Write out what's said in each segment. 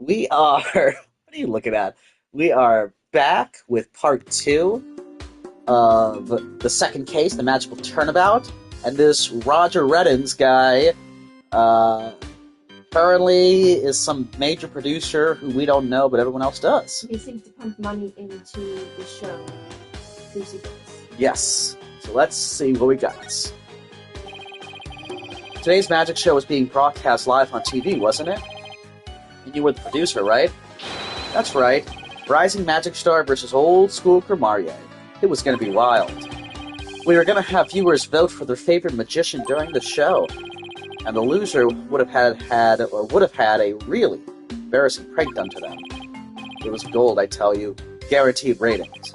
We are, what are you looking at? We are back with part two of the second case, the magical turnabout, and this Roger Reddens guy, uh, apparently is some major producer who we don't know, but everyone else does. He seems to pump money into the show. Lucy Days. Yes. So let's see what we got. Today's magic show was being broadcast live on TV, wasn't it? And you were the producer, right? That's right. Rising Magic Star versus Old School Cromartie. It was going to be wild. We were going to have viewers vote for their favorite magician during the show, and the loser would have had a really embarrassing prank done to them. It was gold, I tell you. Guaranteed ratings.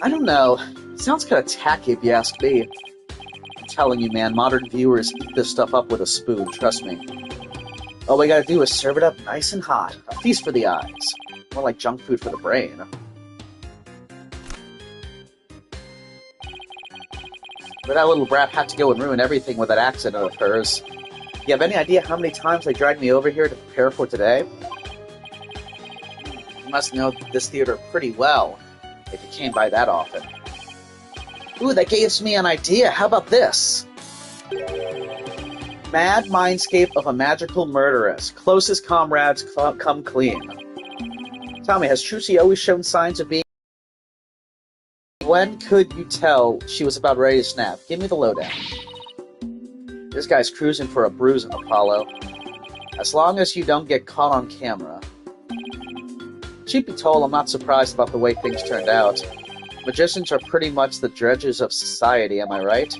I don't know. It sounds kind of tacky if you ask me. I'm telling you, man, modern viewers eat this stuff up with a spoon, trust me. All we gotta do is serve it up nice and hot. A feast for the eyes. More like junk food for the brain. But that little brat had to go and ruin everything with that accident of hers. You have any idea how many times they dragged me over here to prepare for today? You must know this theater pretty well, if you came by that often. Ooh, that gives me an idea. How about this? Mad mindscape of a magical murderess. Closest comrades come clean. Tell me, has Trucy always shown signs of being... When could you tell she was about ready to snap? Give me the lowdown. This guy's cruising for a bruising, Apollo. As long as you don't get caught on camera. Truth be told, I'm not surprised about the way things turned out. Magicians are pretty much the dredges of society, am I right?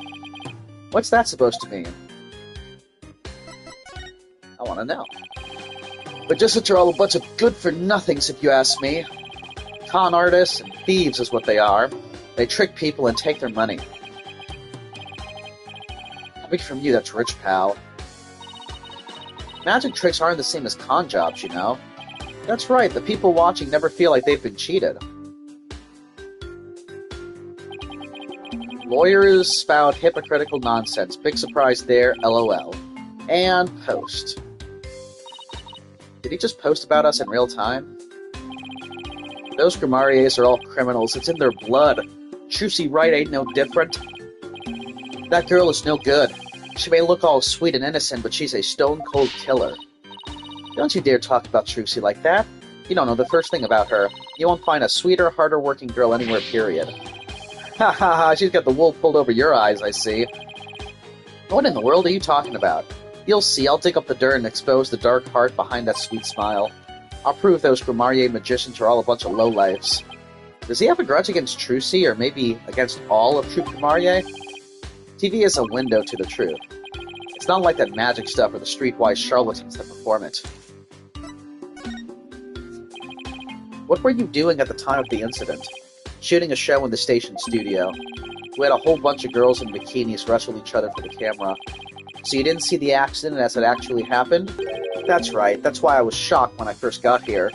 What's that supposed to mean? I want to know. Magicians are all a bunch of good-for-nothings, if you ask me. Con artists and thieves is what they are. They trick people and take their money. Coming from you, that's rich, pal. Magic tricks aren't the same as con jobs, you know. That's right, the people watching never feel like they've been cheated. Lawyers spout hypocritical nonsense. Big surprise there, LOL. And post. Did he just post about us in real time? Those Cromarties are all criminals. It's in their blood. Trucy Wright ain't no different. That girl is no good. She may look all sweet and innocent, but she's a stone-cold killer. Don't you dare talk about Trucy like that. You don't know the first thing about her. You won't find a sweeter, harder-working girl anywhere, period. Ha ha ha, she's got the wool pulled over your eyes, I see. What in the world are you talking about? You'll see, I'll dig up the dirt and expose the dark heart behind that sweet smile. I'll prove those Cromartie magicians are all a bunch of lowlifes. Does he have a grudge against Trucy, or maybe against all of True Cromartie? TV is a window to the truth. It's not like that magic stuff or the streetwise charlatans that perform it. What were you doing at the time of the incident? Shooting a show in the station studio. We had a whole bunch of girls in bikinis wrestle each other for the camera. So you didn't see the accident as it actually happened? That's right, that's why I was shocked when I first got here.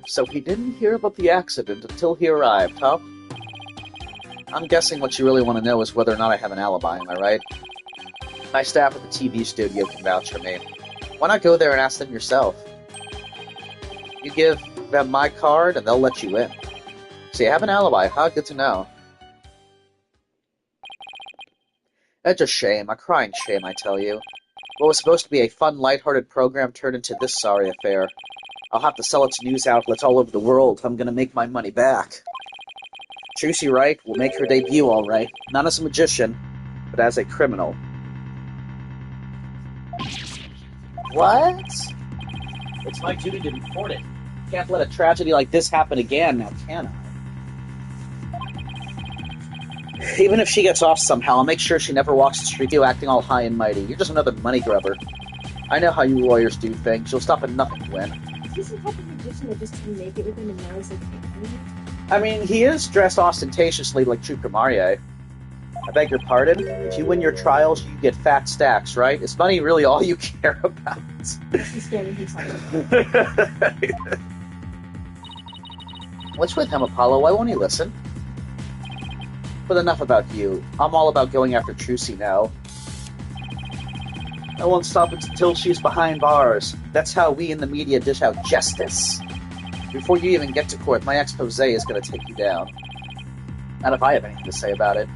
So he didn't hear about the accident until he arrived, huh? I'm guessing what you really want to know is whether or not I have an alibi, am I right? My staff at the TV studio can vouch for me. Why not go there and ask them yourself? You give them my card and they'll let you in. So you have an alibi, huh? Good to know. It's a shame, a crying shame, I tell you. What was supposed to be a fun, lighthearted program turned into this sorry affair. I'll have to sell it to news outlets all over the world. I'm gonna make my money back. Trucy Wright will make her debut, all right. Not as a magician, but as a criminal. What? It's my duty to report it. Can't let a tragedy like this happen again, now can I? Even if she gets off somehow, I'll make sure she never walks the street acting all high and mighty. You're just another money grubber. I know how you lawyers do things. You'll stop at nothing to win. Is this some type of magician that just didn't make it with him and now he's like, I mean, he is dressed ostentatiously like True Cromartie. I beg your pardon? If you win your trials, you get fat stacks, right? Is money really all you care about? he's scamming himself. What's with him, Apollo? Why won't he listen? But enough about you. I'm all about going after Trucy now. I won't stop until she's behind bars. That's how we in the media dish out justice. Before you even get to court, my expose is going to take you down. Not if I have anything to say about it.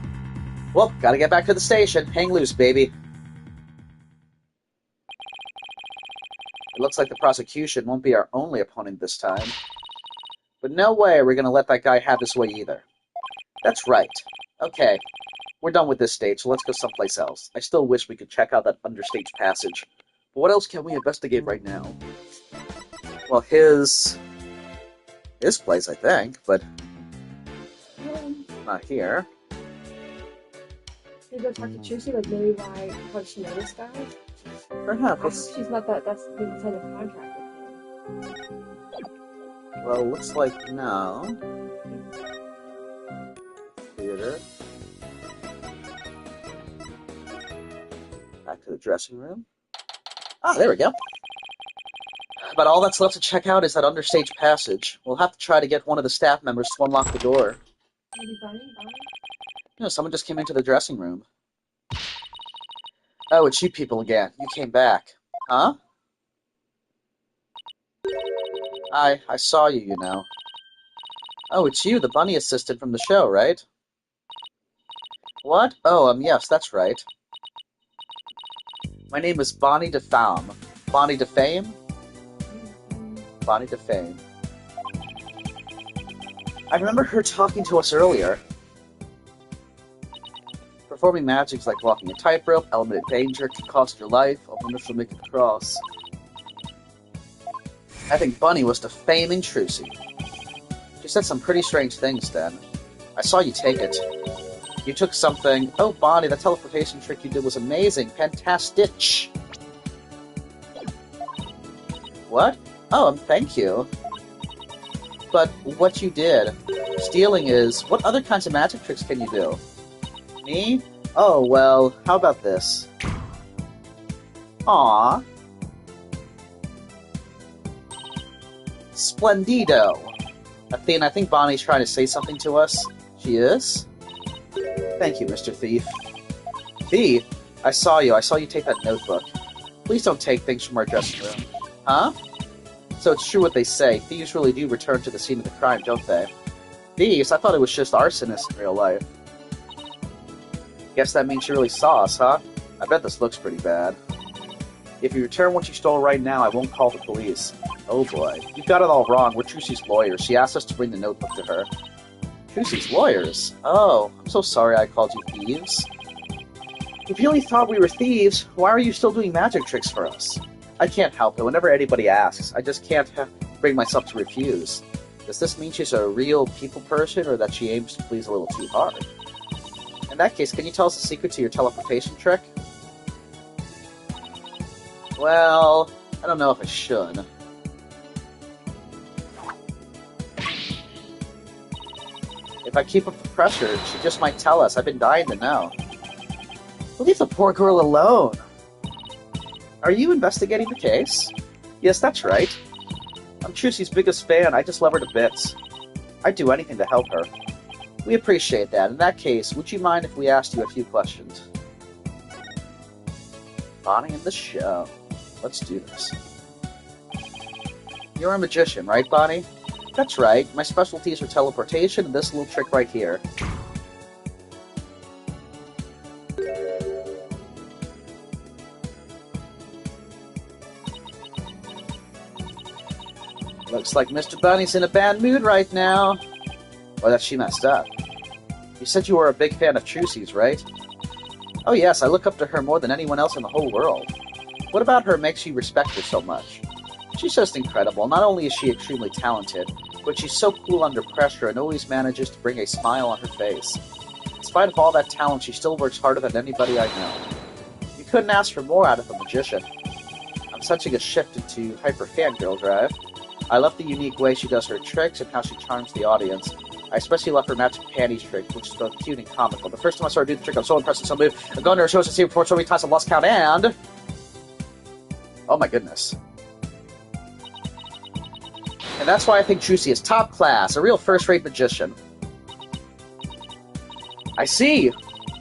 Well, gotta get back to the station. Hang loose, baby. It looks like the prosecution won't be our only opponent this time. But no way we're gonna let that guy have his way either. That's right. Okay, we're done with this stage, so let's go someplace else. I still wish we could check out that understage passage. But what else can we investigate right now? Well, his place, I think, but not here. You go talk to Chusi, like maybe how did she know this guy? Perhaps. She's not that's the sign of contract with him. Well, looks like no. Theater. Back to the dressing room. Ah, there we go. But all that's left to check out is that understage passage. We'll have to try to get one of the staff members to unlock the door. Maybe Bunny? No, someone just came into the dressing room. Oh, it's you people again. You came back. Huh? I saw you, you know. Oh, it's you, the bunny assistant from the show, right? What? Oh, yes, that's right. My name is Bonnie DeFame. Bonnie DeFame? Bonnie DeFame. I remember her talking to us earlier. Performing magics like walking a tightrope, element of danger, can cost your life. I wonder if she'll make it across. I think Bunny was defaming Trucy. She said some pretty strange things then. I saw you take it. You took something... Oh, Bonnie, that teleportation trick you did was amazing. Fantastic. What? Oh, thank you. But what you did... Stealing is... What other kinds of magic tricks can you do? Me? Oh, well, how about this? Aww. Splendido. Athena, I think Bonnie's trying to say something to us. She is? Thank you, Mr. Thief. Thief? I saw you take that notebook. Please don't take things from our dressing room. Huh? So it's true what they say. Thieves really do return to the scene of the crime, don't they? Thieves? I thought it was just arsonists in real life. Guess that means you really saw us, huh? I bet this looks pretty bad. If you return what you stole right now, I won't call the police. Oh boy. You've got it all wrong. We're Trucy's lawyers. She asked us to bring the notebook to her. Trucy's lawyers? Oh, I'm so sorry I called you thieves. If you really thought we were thieves, why are you still doing magic tricks for us? I can't help it. Whenever anybody asks, I just can't bring myself to refuse. Does this mean she's a real people person, or that she aims to please a little too hard? In that case, can you tell us the secret to your teleportation trick? Well, I don't know if I should. If I keep up the pressure, she just might tell us. I've been dying to know. Leave the poor girl alone. Are you investigating the case? Yes, that's right. I'm Trucy's biggest fan. I just love her to bits. I'd do anything to help her. We appreciate that. In that case, would you mind if we asked you a few questions? Bonnie and the show. Let's do this. You're a magician, right, Bonnie? That's right. My specialties are teleportation and this little trick right here. Looks like Mr. Bunny's in a bad mood right now. Or that she messed up. You said you were a big fan of Trucy's, right? Oh yes, I look up to her more than anyone else in the whole world. What about her makes you respect her so much? She's just incredible. Not only is she extremely talented, but she's so cool under pressure and always manages to bring a smile on her face. In spite of all that talent, she still works harder than anybody I know. You couldn't ask for more out of a magician. I'm sensing a shift into hyper fangirl drive. I love the unique way she does her tricks and how she charms the audience. I especially love her magic panties trick, which is both cute and comical. The first time I started doing the trick, I was so impressed with some move. I've gone to her shows to see her before so many times I've lost count, and... oh my goodness. And that's why I think Trucy is top class, a real first-rate magician. I see.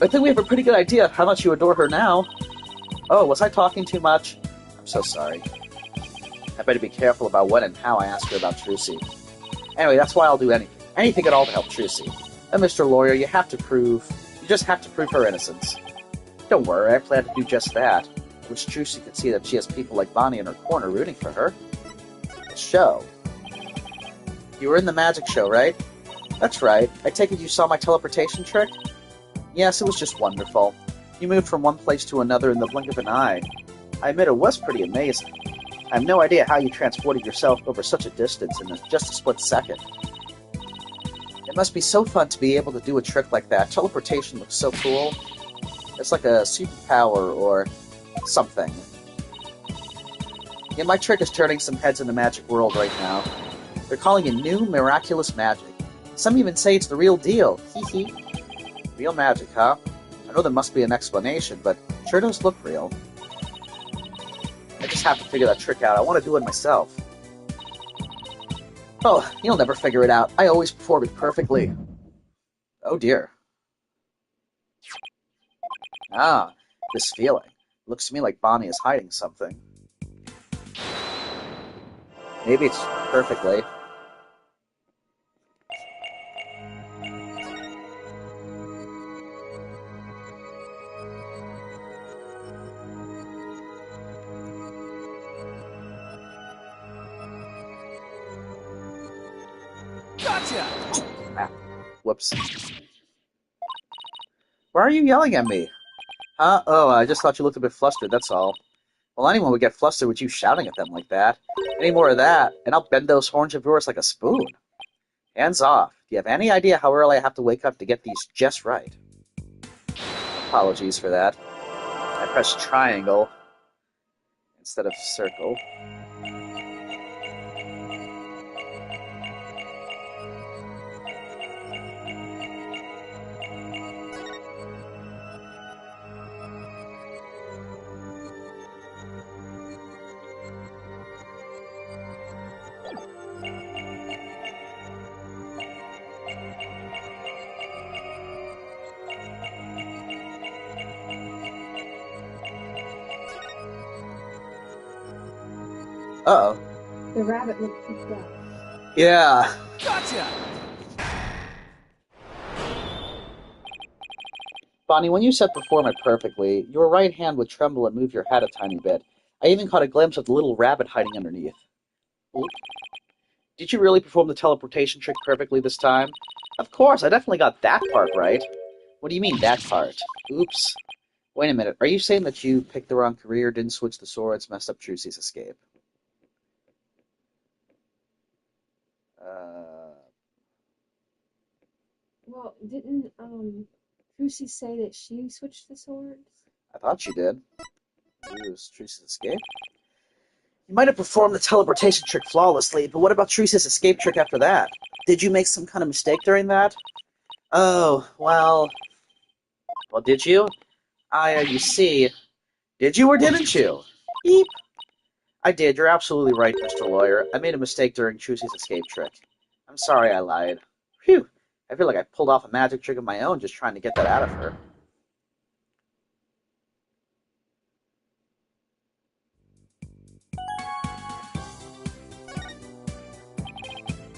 I think we have a pretty good idea of how much you adore her now. Oh, was I talking too much? I'm so sorry. I better be careful about when and how I ask her about Trucy. Anyway, that's why I'll do anything. Anything at all to help Trucy. And Mr. Lawyer, you just have to prove her innocence. Don't worry, I plan to do just that. I wish Trucy could see that she has people like Bonnie in her corner rooting for her. The show. You were in the magic show, right? That's right. I take it you saw my teleportation trick? Yes, it was just wonderful. You moved from one place to another in the blink of an eye. I admit it was pretty amazing. I have no idea how you transported yourself over such a distance in just a split second. It must be so fun to be able to do a trick like that. Teleportation looks so cool. It's like a superpower or something. Yeah, my trick is turning some heads in the magic world right now. They're calling it new miraculous magic. Some even say it's the real deal. Hee hee. Real magic, huh? I know there must be an explanation, but it sure does look real. I just have to figure that trick out. I want to do it myself. Oh, you'll never figure it out. I always perform it perfectly. Oh dear. Ah, this feeling. Looks to me like Bonnie is hiding something. Maybe it's perfectly. Gotcha! Ah, whoops. Why are you yelling at me? Huh? Oh, I just thought you looked a bit flustered, that's all. Well, anyone would get flustered with you shouting at them like that. Any more of that, and I'll bend those horns of yours like a spoon. Hands off. Do you have any idea how early I have to wake up to get these just right? Apologies for that. I pressed triangle instead of circle. Uh-oh. The rabbit looked freaked out. Yeah. Gotcha! Bonnie, when you said perform it perfectly, your right hand would tremble and move your hat a tiny bit. I even caught a glimpse of the little rabbit hiding underneath. Oop. Did you really perform the teleportation trick perfectly this time? Of course, I definitely got that part right. What do you mean, that part? Oops. Wait a minute, are you saying that you picked the wrong career, didn't switch the swords, messed up Trucy's escape? Well, didn't Trucy say that she switched the swords? I thought she did. It was Trucy's escape? You might have performed the teleportation trick flawlessly, but what about Trucy's escape trick after that? Did you make some kind of mistake during that? Oh, well... Well, did you? You see... Did you or didn't you? Beep. I did, you're absolutely right, Mr. Lawyer. I made a mistake during Trucy's escape trick. I'm sorry I lied. Phew. I feel like I pulled off a magic trick of my own just trying to get that out of her.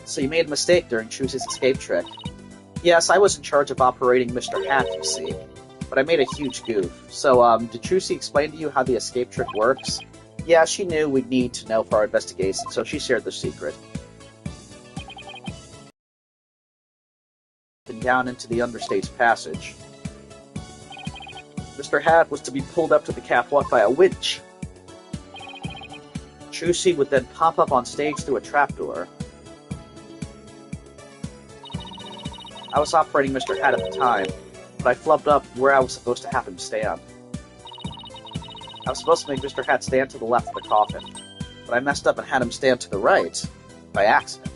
So you made a mistake during Trucy's escape trick. Yes, I was in charge of operating Mr. Hat, you see. But I made a huge goof. So, did Trucy explain to you how the escape trick works? Yeah, she knew we'd need to know for our investigation, so she shared the secret. And down into the understage passage. Mr. Hat was to be pulled up to the catwalk by a winch. Trucy would then pop up on stage through a trapdoor. I was operating Mr. Hat at the time, but I flubbed up where I was supposed to have him stand. I was supposed to make Mr. Hat stand to the left of the coffin, but I messed up and had him stand to the right, by accident.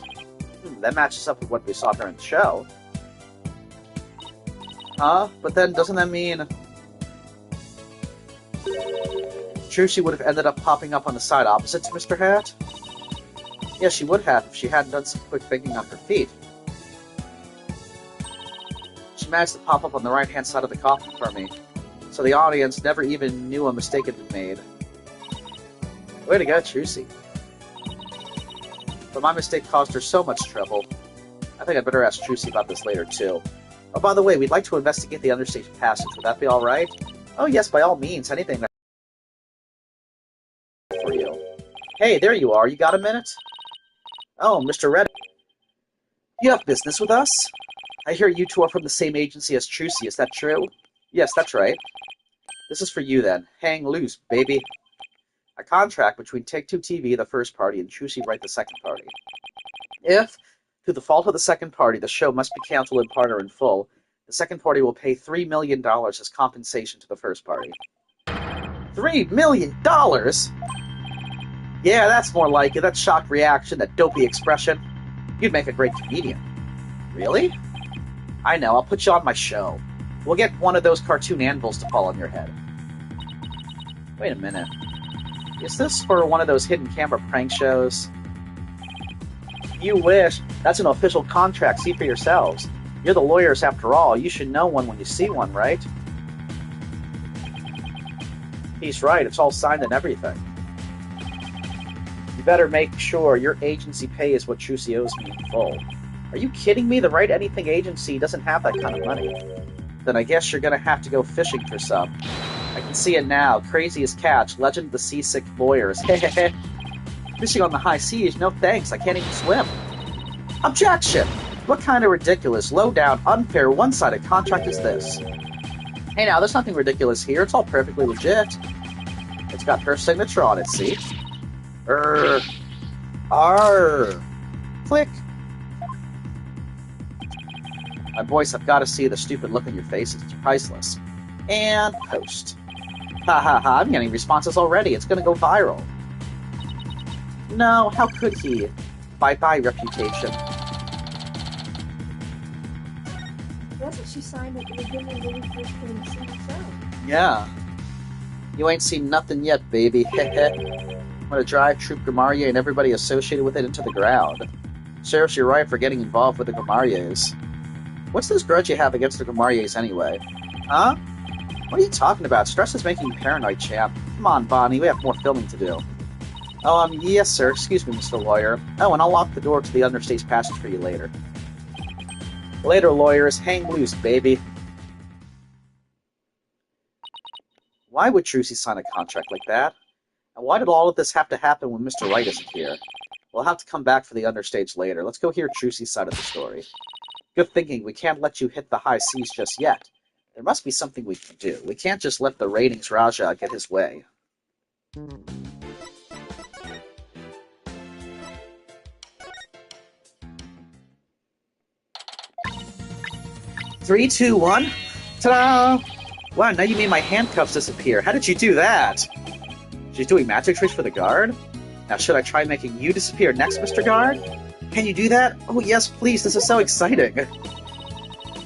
That matches up with what we saw during the show. Huh? But then, doesn't that mean... Trucy would have ended up popping up on the side opposite to Mr. Hat? Yeah, she would have if she hadn't done some quick thinking on her feet. She managed to pop up on the right-hand side of the coffin for me, so so the audience never even knew a mistake had been made. Way to go, Trucy. But my mistake caused her so much trouble. I think I'd better ask Trucy about this later, too. Oh, by the way, we'd like to investigate the understage passage. Would that be alright? Oh, yes, by all means. Anything for you. Hey, there you are. You got a minute? Oh, Mr. Red. You have business with us? I hear you two are from the same agency as Trucy. Is that true? Yes, that's right. This is for you, then. Hang loose, baby. A contract between Take-Two TV, the first party, and Trucy Wright, the second party. If, through the fault of the second party, the show must be canceled in part or in full, the second party will pay $3 million as compensation to the first party. $3 million?! Yeah, that's more like it. That shocked reaction, that dopey expression. You'd make a great comedian. Really? I know, I'll put you on my show. We'll get one of those cartoon anvils to fall on your head. Wait a minute. Is this for one of those hidden camera prank shows? You wish. That's an official contract. See for yourselves. You're the lawyers after all. You should know one when you see one, right? He's right. It's all signed and everything. You better make sure your agency pays what Trucy owes me in full. Are you kidding me? The Write Anything agency doesn't have that kind of money. Then I guess you're gonna have to go fishing for some. I can see it now. Crazy as Catch. Legend of the Seasick Lawyers. Hehehe. Fishing on the high seas? No thanks. I can't even swim. Objection! What kind of ridiculous, low-down, unfair, one-sided contract is this? Hey now, there's nothing ridiculous here. It's all perfectly legit. It's got her signature on it, see? Click. My boys have got to see the stupid look on your faces. It's priceless. And post. Ha ha ha, I'm getting responses already. It's gonna go viral. No, how could he? Bye-bye, reputation. That's what she signed at the beginning when we first came to see the show. Yeah. You ain't seen nothing yet, baby. I'm gonna drive Troop Grimarye and everybody associated with it into the ground. Serves you right for getting involved with the Grimaryes. What's this grudge you have against the Grimaryes anyway? Huh? What are you talking about? Stress is making you paranoid, champ. Come on, Bonnie, we have more filming to do. Oh, yes, sir. Excuse me, Mr. Lawyer. Oh, and I'll lock the door to the understage passage for you later. Later, lawyers. Hang loose, baby. Why would Trucy sign a contract like that? And why did all of this have to happen when Mr. Wright isn't here? We'll have to come back for the understage later. Let's go hear Trucy's side of the story. Good thinking. We can't let you hit the high seas just yet. There must be something we can do. We can't just let the ratings Raja get his way. 3, 2, 1. Ta-da! Wow, now you made my handcuffs disappear. How did you do that? She's doing magic tricks for the guard? Now should I try making you disappear next, Mr. Guard? Can you do that? Oh yes, please, this is so exciting.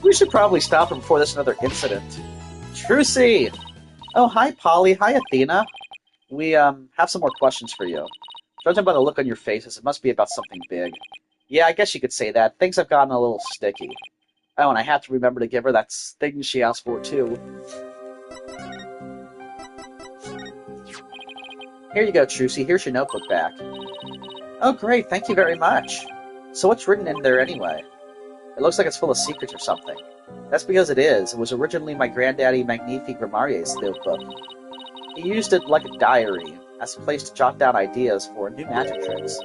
We should probably stop her before there's another incident. Trucy! Oh, hi Polly, hi Athena. We, have some more questions for you. Judging by the look on your faces, it must be about something big. Yeah, I guess you could say that. Things have gotten a little sticky. Oh, and I have to remember to give her that thing she asked for, too. Here you go, Trucy. Here's your notebook back. Oh, great. Thank you very much. So what's written in there, anyway? It looks like it's full of secrets or something. That's because it is. It was originally my granddaddy Magnifique Grimarye's notebook. He used it like a diary, as a place to jot down ideas for new magic tricks,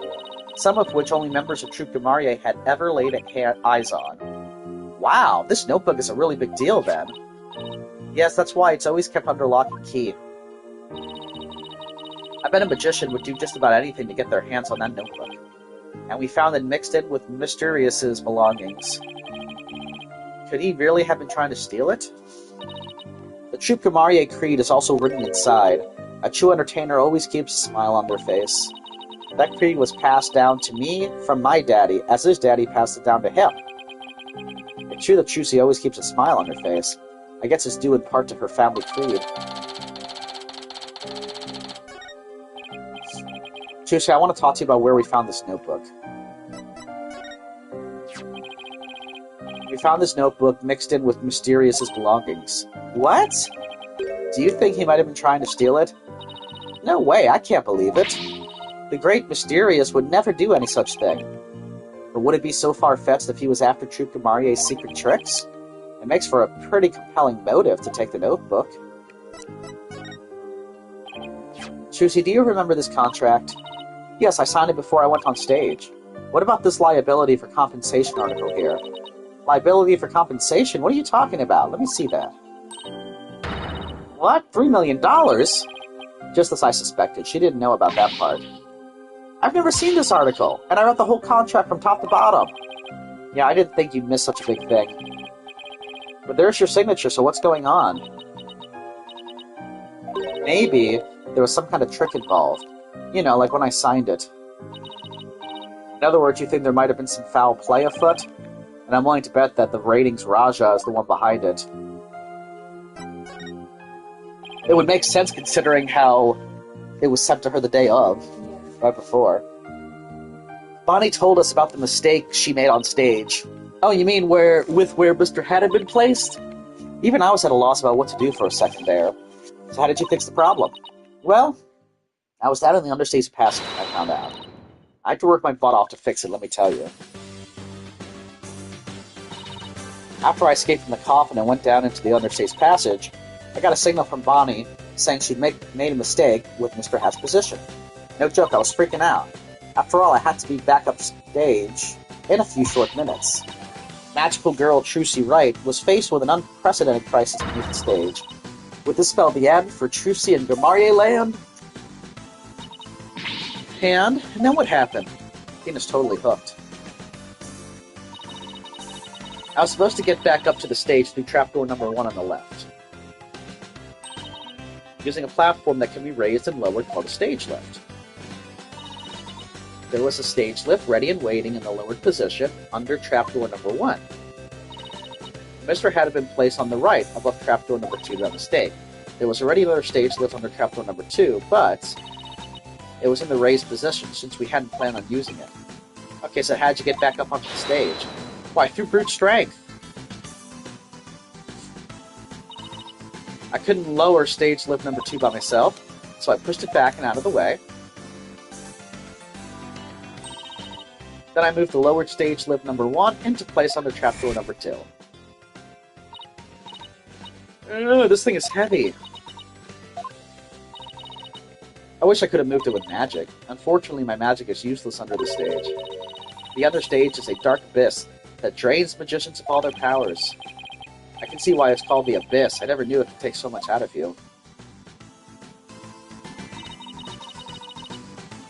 some of which only members of Troop Grimarye had ever laid eyes on. Wow, this notebook is a really big deal, then. Yes, that's why it's always kept under lock and key. I bet a magician would do just about anything to get their hands on that notebook. And we found it mixed in with Mysterious's belongings. Could he really have been trying to steal it? The Troop Grimarye creed is also written inside. A true entertainer always keeps a smile on their face. That creed was passed down to me from my daddy, as his daddy passed it down to him. It's true that Trucy always keeps a smile on her face. I guess it's due in part to her family creed. Trucy, I want to talk to you about where we found this notebook. We found this notebook mixed in with Mysterious's belongings. What? Do you think he might have been trying to steal it? No way, I can't believe it. The Great Mysterious would never do any such thing. But would it be so far-fetched if he was after Troupe Marie's secret tricks? It makes for a pretty compelling motive to take the notebook. Trucy, do you remember this contract? Yes, I signed it before I went on stage. What about this liability for compensation article here? Liability for compensation? What are you talking about? Let me see that. What? $3 million? Just as I suspected, she didn't know about that part. I've never seen this article, and I read the whole contract from top to bottom. Yeah, I didn't think you'd miss such a big thing. But there's your signature, so what's going on? Maybe there was some kind of trick involved. You know, like when I signed it. In other words, you think there might have been some foul play afoot? And I'm willing to bet that the ratings Raja is the one behind it. It would make sense considering how it was sent to her the day of, right before. Bonnie told us about the mistake she made on stage. Oh, you mean where Mr. Head had been placed? Even I was at a loss about what to do for a second there. So how did you fix the problem? Well, I was down in the understage passage when I found out. I had to work my butt off to fix it, let me tell you. After I escaped from the coffin and went down into the understage passage, I got a signal from Bonnie saying she'd made a mistake with Mr. Hat's position. No joke, I was freaking out. After all, I had to be back upstage in a few short minutes. Magical girl Trucy Wright was faced with an unprecedented crisis beneath the stage. Would this spell the end for Trucy and Gomarie land? And then what happened? Tina's totally hooked. I was supposed to get back up to the stage through trapdoor number 1 on the left, using a platform that can be raised and lowered called a stage lift. There was a stage lift ready and waiting in the lowered position under trapdoor number 1. Mr. had been placed on the right above trapdoor number 2 by mistake. There was already another stage lift under trapdoor number 2, but it was in the raised position since we hadn't planned on using it. Okay, so how'd you get back up onto the stage? Why, through brute strength. I couldn't lower stage lift number 2 by myself, so I pushed it back and out of the way. Then I moved the lowered stage lift number 1 into place under trapdoor number 2. This thing is heavy. I wish I could have moved it with magic. Unfortunately, my magic is useless under the stage. The other stage is a dark abyss that drains magicians of all their powers. I can see why it's called the Abyss. I never knew it could take so much out of you.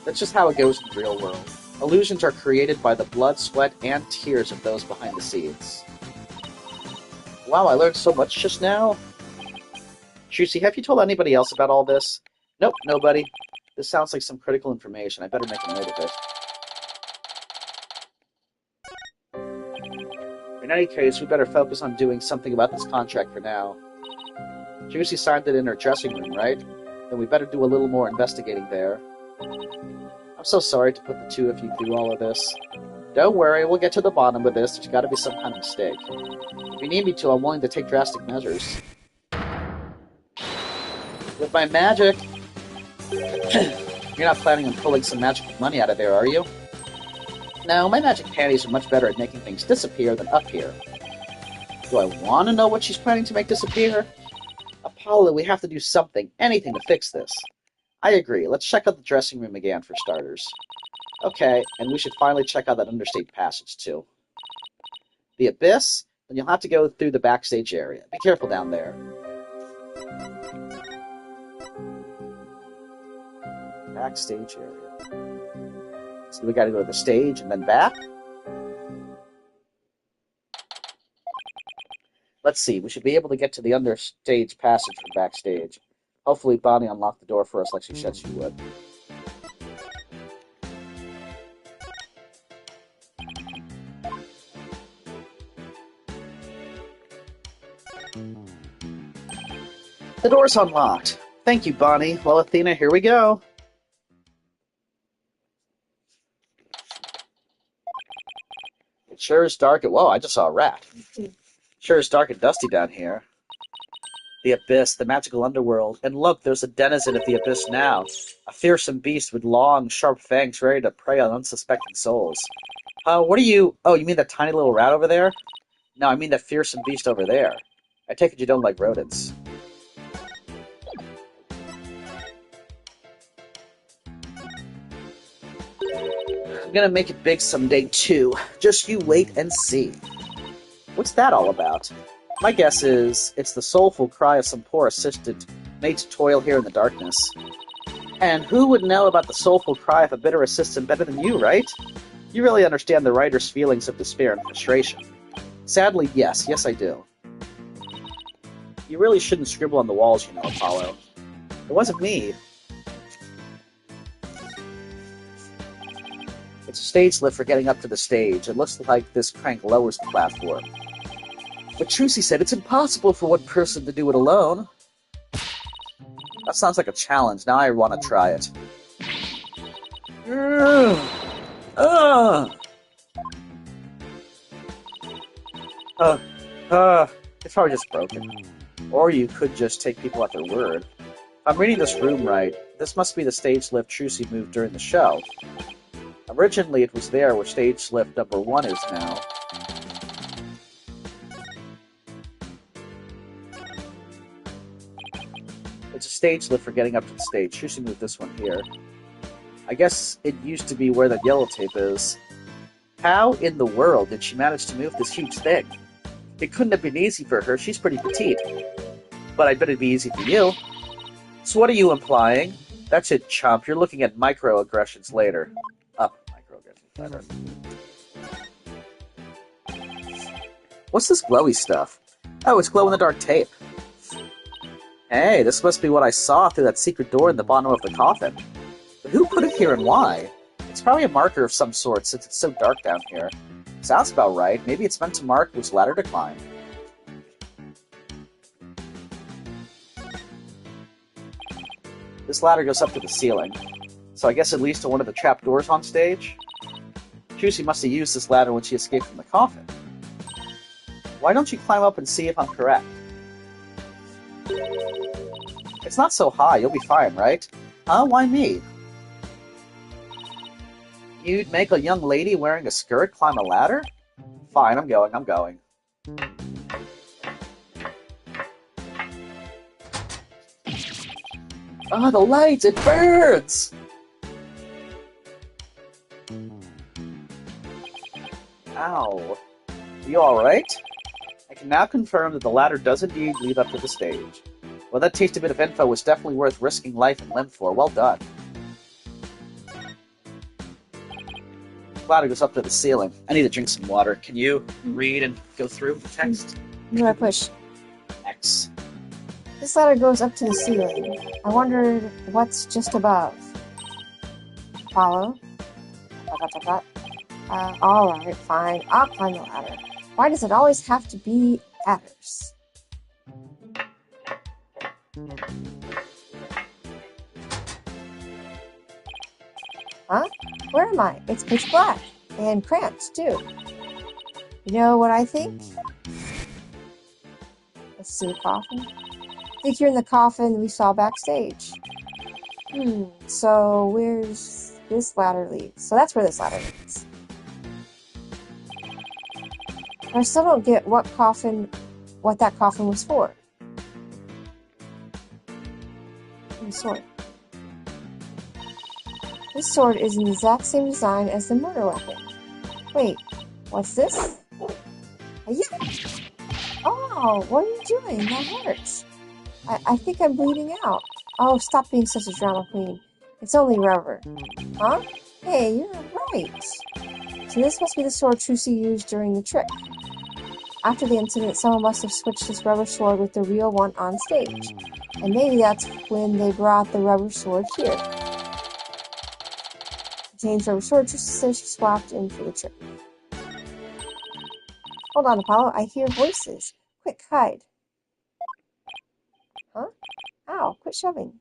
That's just how it goes in the real world. Illusions are created by the blood, sweat, and tears of those behind the scenes. Wow, I learned so much just now. Trucy, have you told anybody else about all this? Nope, nobody. This sounds like some critical information. I better make a note of it. In any case, we better focus on doing something about this contract for now. Trucy signed it in her dressing room, right? Then we better do a little more investigating there. I'm so sorry to put the two of you through all of this. Don't worry, we'll get to the bottom of this. There's gotta be some kind of mistake. If you need me to, I'm willing to take drastic measures. With my magic... You're not planning on pulling some magical money out of there, are you? No, my magic panties are much better at making things disappear than up here. Do I want to know what she's planning to make disappear? Apollo, we have to do something, anything to fix this. I agree. Let's check out the dressing room again, for starters. Okay, and we should finally check out that understage passage, too. The Abyss? Then you'll have to go through the backstage area. Be careful down there. Backstage area. So we gotta go to the stage and then back? Let's see, we should be able to get to the understage passage from backstage. Hopefully Bonnie unlocked the door for us like she said she would. The door's unlocked. Thank you, Bonnie. Well, Athena, here we go. It sure is dark. Whoa, I just saw a rat. Sure is dark and dusty down here. The Abyss, the magical underworld. And look, there's a denizen of the Abyss now. A fearsome beast with long, sharp fangs ready to prey on unsuspecting souls. What are you... Oh, you mean that tiny little rat over there? No, I mean that fearsome beast over there. I take it you don't like rodents. I'm gonna make it big someday, too. Just you wait and see. What's that all about? My guess is it's the soulful cry of some poor assistant made to toil here in the darkness. And who would know about the soulful cry of a bitter assistant better than you, right? You really understand the writer's feelings of despair and frustration. Sadly, yes, I do. You really shouldn't scribble on the walls, you know, Apollo. It wasn't me. It's a stage lift for getting up to the stage. It looks like this crank lowers the platform. But Trucy said it's impossible for one person to do it alone. That sounds like a challenge. Now I want to try it. It's probably just broken. Or you could just take people at their word. If I'm reading this room right, this must be the stage lift Trucy moved during the show. Originally it was there where stage lift number 1 is now. It's a stage lift for getting up to the stage. Trucy moved this one here. I guess it used to be where that yellow tape is. How in the world did she manage to move this huge thing? It couldn't have been easy for her. She's pretty petite. But I bet it'd be easy for you. So what are you implying? That's it, chump. You're looking at microaggressions later. Microaggressions later. What's this glowy stuff? Oh, it's glow-in-the-dark tape. Hey, this must be what I saw through that secret door in the bottom of the coffin. But who put it here and why? It's probably a marker of some sort since it's so dark down here. Sounds about right. Maybe it's meant to mark which ladder to climb. This ladder goes up to the ceiling, so I guess it leads to one of the trapdoors on stage? Trucy must have used this ladder when she escaped from the coffin. Why don't you climb up and see if I'm correct? It's not so high, you'll be fine, right? Huh? Why me? You'd make a young lady wearing a skirt climb a ladder? Fine, I'm going. Ah, the lights! It burns! Ow. You alright? I can now confirm that the ladder does indeed lead up to the stage. Well, that tasty bit of info was definitely worth risking life and limb for. Well done. The ladder goes up to the ceiling. I need to drink some water. Can you read and go through the text? Do I push? X. This ladder goes up to the ceiling. I wondered what's just above. Follow. Alright, fine. I'll climb the ladder. Why does it always have to be ladders? Huh? Where am I? It's pitch black. And cramped, too. You know what I think? Let's see the coffin. I think you're in the coffin we saw backstage. So where's this ladder leads? So that's where this ladder leads. I still don't get what that coffin was for. Sword. This sword is in the exact same design as the murder weapon. Wait, what's this? Oh, what are you doing? That hurts. I think I'm bleeding out. Oh, stop being such a drama queen. It's only rubber. Huh? Hey, you're right. So this must be the sword Trucy used during the trick. After the incident, someone must have switched this rubber sword with the real one on stage. And maybe that's when they brought the rubber sword here. Jane's rubber sword, Trucy says she swapped in for the trick. Hold on, Apollo. I hear voices. Quick, hide. Huh? Ow, quit shoving.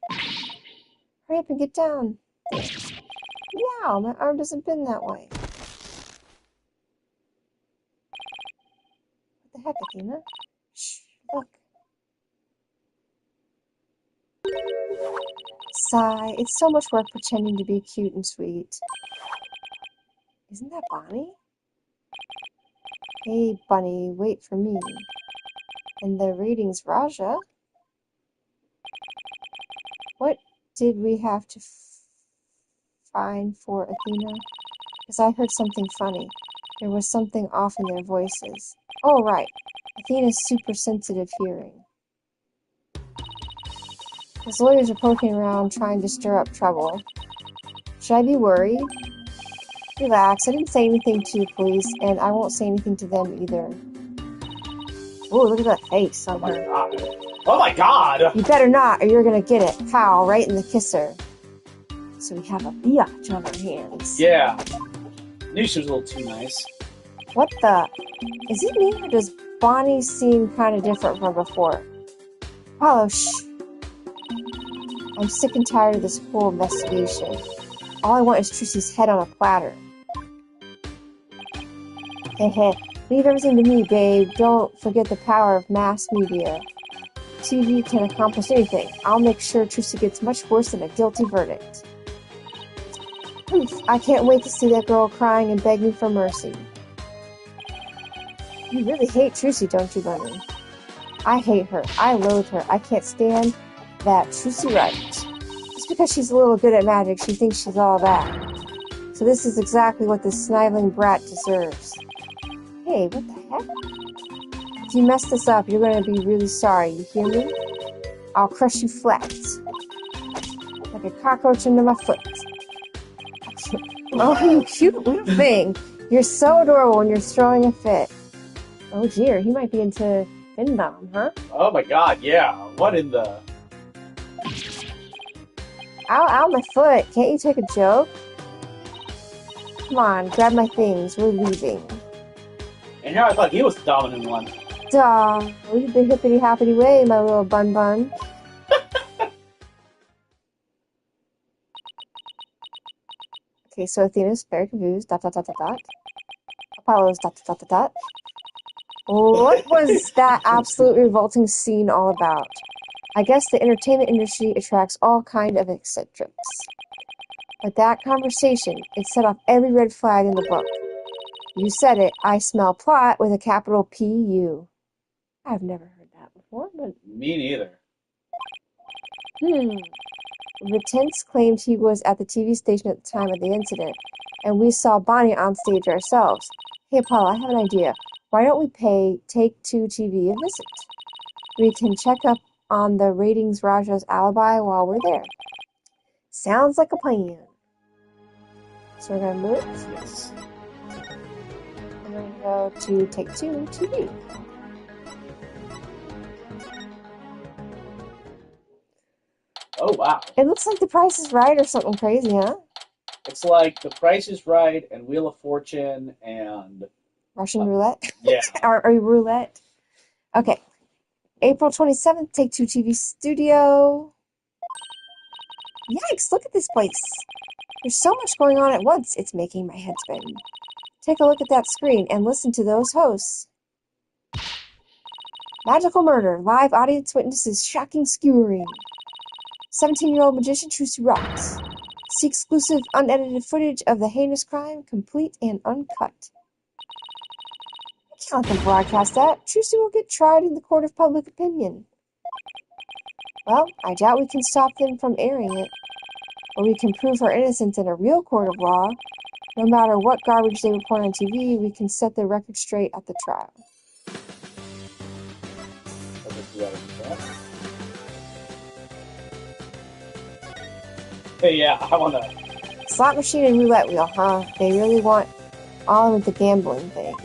Hurry up and get down. Yow, my arm doesn't bend that way. What the heck, Athena? Shh, look. Sigh. It's so much work pretending to be cute and sweet. Isn't that Bonnie? Hey, Bunny, wait for me. And the ratings, Raja? What did we have to find for Athena? Because I heard something funny. There was something off in their voices. Oh, right. Athena's super sensitive hearing. His lawyers are poking around trying to stir up trouble. Should I be worried? Relax, I didn't say anything to the police, and I won't say anything to them either. Oh, look at that face on her. Oh my god! You better not, or you're gonna get it. Pow, right in the kisser. So we have a biatch on our hands. Yeah. Knew she was a little too nice. What the? Is it me, or does Bonnie seem kind of different from before? Apollo, shh. I'm sick and tired of this whole investigation. All I want is Trussy's head on a platter. Heh. Leave everything to me, babe. Don't forget the power of mass media. TV can accomplish anything. I'll make sure Trucy gets much worse than a guilty verdict. Oof, I can't wait to see that girl crying and begging for mercy. You really hate Trucy, don't you, Bunny? I hate her. I loathe her. I can't stand that Trucy right. Just because she's a little good at magic, she thinks she's all that. So this is exactly what this sniveling brat deserves. Hey, what the heck? If you mess this up, you're going to be really sorry, you hear me? I'll crush you flat. Like a cockroach under my foot. Oh, you cute little thing. You're so adorable when you're throwing a fit. Oh dear, he might be into Findom, huh? Oh my god, yeah. What in the... Ow, ow, my foot. Can't you take a joke? Come on, grab my things. We're leaving. And here I thought he was the dominant one. Duh. Lead the hippity-hoppity way, my little bun-bun. Okay, so Athena's very confused. ... Apollo's ... What was that absolute revolting scene all about? I guess the entertainment industry attracts all kind of eccentrics. But that conversation, it set off every red flag in the book. You said it, I smell plot with a capital P-U. I've never heard that before, but... Me neither. Vitens claimed he was at the TV station at the time of the incident, and we saw Bonnie on stage ourselves. Hey, Paul, I have an idea. Why don't we pay Take-Two TV a visit? We can check up on the ratings Raja's alibi while we're there. Sounds like a plan. So we're going to move. Yes. And we're going to go to Take-Two TV. Oh, wow. It looks like The Price is Right or something crazy, huh? It's like The Price is Right and Wheel of Fortune and... Russian roulette? Yeah. or roulette? Okay. April 27th, Take-Two TV Studio. Yikes, look at this place. There's so much going on at once, it's making my head spin. Take a look at that screen and listen to those hosts. Magical murder, live audience witnesses, shocking skewering. 17-year-old magician Trucy rocks. See exclusive unedited footage of the heinous crime, complete and uncut. I can't let them broadcast that. Trucy will get tried in the court of public opinion. Well, I doubt we can stop them from airing it. But we can prove her innocence in a real court of law. No matter what garbage they report on TV, we can set the record straight at the trial. Hey, yeah, I want to... Slot machine and roulette wheel, huh? They really want on with the gambling thing.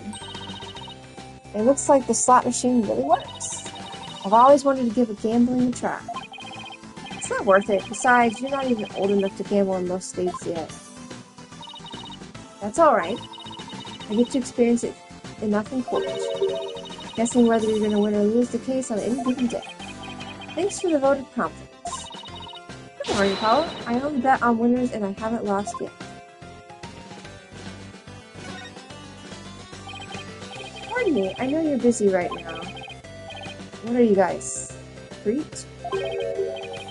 It looks like the slot machine really works. I've always wanted to give a gambling a try. It's not worth it. Besides, you're not even old enough to gamble in most states yet. That's alright. I get to experience it enough in court. Guessing whether you're going to win or lose the case on any given day. Thanks for the vote of confidence. Good morning, Paula. I own bet on winners and I haven't lost yet. Pardon me, I know you're busy right now. What are you guys? Treat?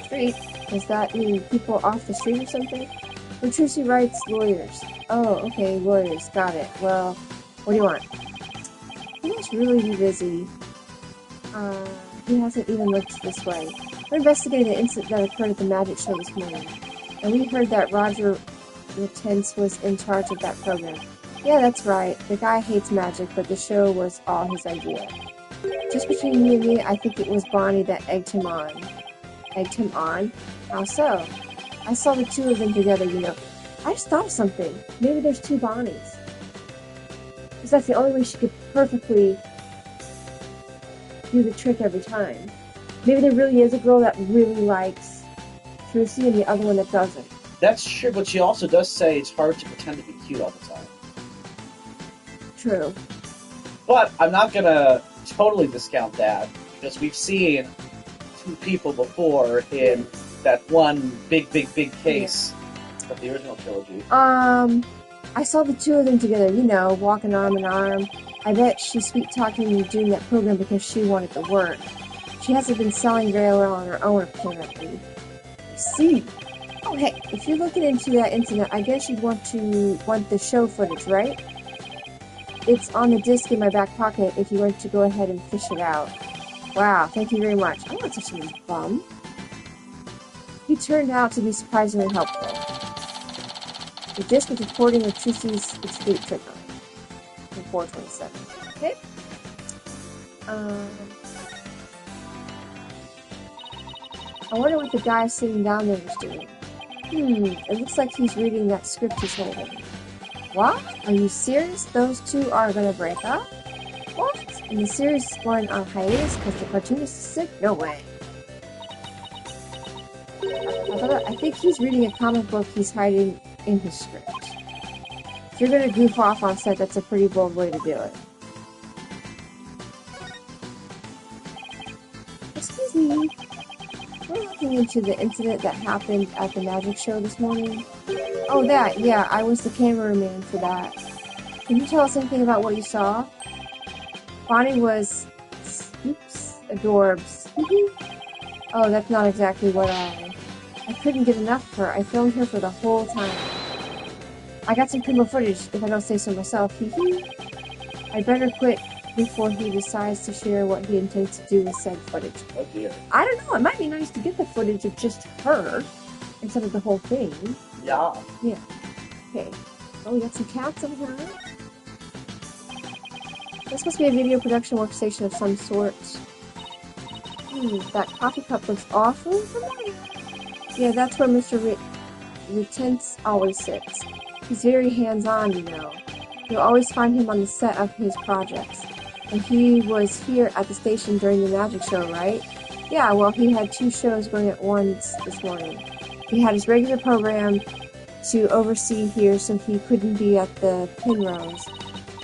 Treat? Does that mean people off the street or something? When Trucy writes lawyers. Oh, okay, lawyers. Got it. Well, what do you want? He must really be busy. He hasn't even looked this way. We're investigating the incident that occurred at the magic show this morning. And we heard that Roger Retense was in charge of that program. Yeah, that's right. The guy hates magic, but the show was all his idea. Just between you and me, I think it was Bonnie that egged him on. Egged him on? How so? I saw the two of them together, you know. I just thought of something. Maybe there's two Bonnies. Because that's the only way she could perfectly do the trick every time. Maybe there really is a girl that really likes Trucy and the other one that doesn't. That's true, but she also does say it's hard to pretend to be cute all the time. True. But I'm not gonna totally discount that, because we've seen two people before in that one big case of the original trilogy. I saw the two of them together, you know, walking arm in arm. I bet she's sweet-talking me doing that program because she wanted the work. She hasn't been selling very well on her own, apparently. I see. Oh, hey, if you're looking into that incident, I guess you'd want the show footage, right? It's on the disc in my back pocket if you want to go ahead and fish it out. Wow, thank you very much. I'm not such a bum. He turned out to be surprisingly helpful. The disc was recording of Trucy's escape trick on it. In 427. Okay? I wonder what the guy sitting down there is doing. It looks like he's reading that script he's holding. What? Are you serious? Those two are gonna break up? What? And the series is going on hiatus because the cartoonist is sick? No way. I think he's reading a comic book he's hiding in his script. If you're gonna goof off on set, that's a pretty bold way to do it. Excuse me. We're looking into the incident that happened at the magic show this morning. Oh, that. Yeah, I was the cameraman for that. Can you tell us anything about what you saw? Bonnie was... Oops. Adorbs. Oh, that's not exactly what I couldn't get enough of her. I filmed her for the whole time. I got some primo footage, if I don't say so myself. I'd better quit before he decides to share what he intends to do with said footage. Oh dear. I don't know, it might be nice to get the footage of just her instead of the whole thing. Yeah. Yeah. Okay. Oh, we got some cats over here. This must be a video production workstation of some sort. That coffee cup looks awfully familiar. Yeah, that's where Mr. Retense always sits. He's very hands-on, you know. You'll always find him on the set of his projects. And he was here at the station during the magic show, right? Yeah, well, he had two shows going at once this morning. He had his regular program to oversee here, so he couldn't be at the Penrose.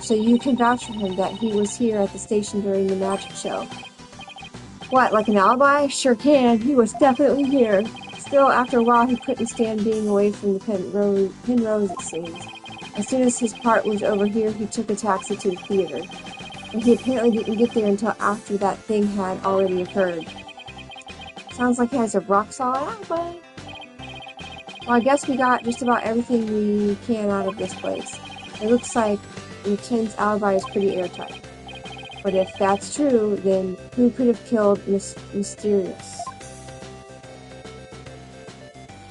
So you can vouch for him that he was here at the station during the magic show. What, like an alibi? Sure can. He was definitely here. Still, after a while, he couldn't stand being away from the Penrose, it seems. As soon as his part was over here, he took a taxi to the theater. And he apparently didn't get there until after that thing had already occurred. Sounds like he has a rock-solid alibi. Well, I guess we got just about everything we can out of this place. It looks like Reten's alibi is pretty airtight. But if that's true, then who could have killed Mysterious?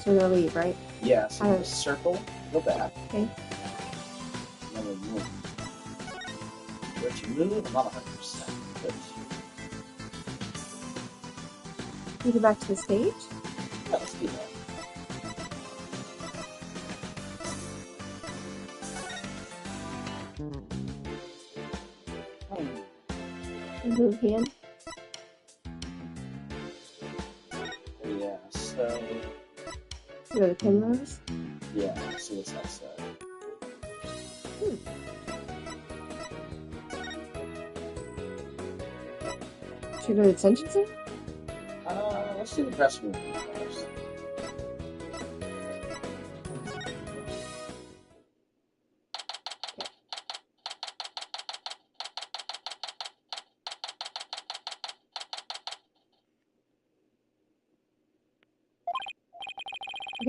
So we're gonna leave, right? Yeah, so you circle, go back. Okay. And then move. Where to move? I'm not 100%. But We go back to the stage. yeah, let's do that. Move hand. Yeah, so Go to Penrose. yeah, see what's outside. Should we go to the detention center? Let's do the dressing room first.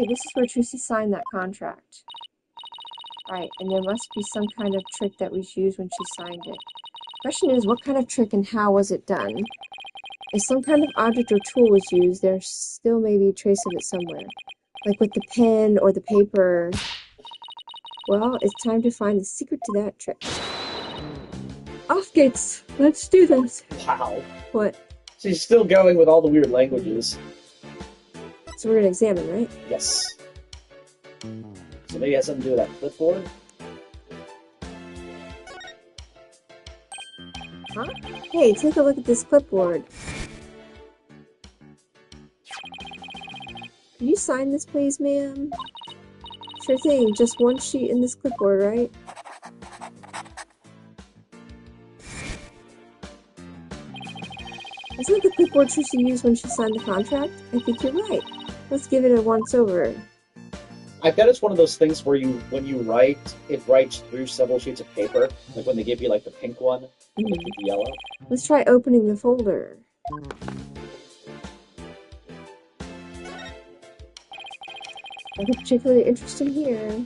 Okay, this is where Trucy signed that contract. Right, and there must be some kind of trick that was used when she signed it. Question is, what kind of trick and how was it done? If some kind of object or tool was used, there still may be a trace of it somewhere. Like with the pen or the paper. Well, it's time to find the secret to that trick. Off gates! Let's do this! Wow. What? She's still going with all the weird languages. So we're gonna examine, right? Yes. So maybe it has something to do with that clipboard? Huh? Hey, take a look at this clipboard. Could you sign this, please, ma'am? Sure thing, just one sheet in this clipboard, right? Isn't it the clipboard Trucy used when she signed the contract? I think you're right. Let's give it a once-over. I bet it's one of those things where when you write, it writes through several sheets of paper. Like when they give you like the pink one, and they give you the yellow. Let's try opening the folder. Nothing particularly interesting here.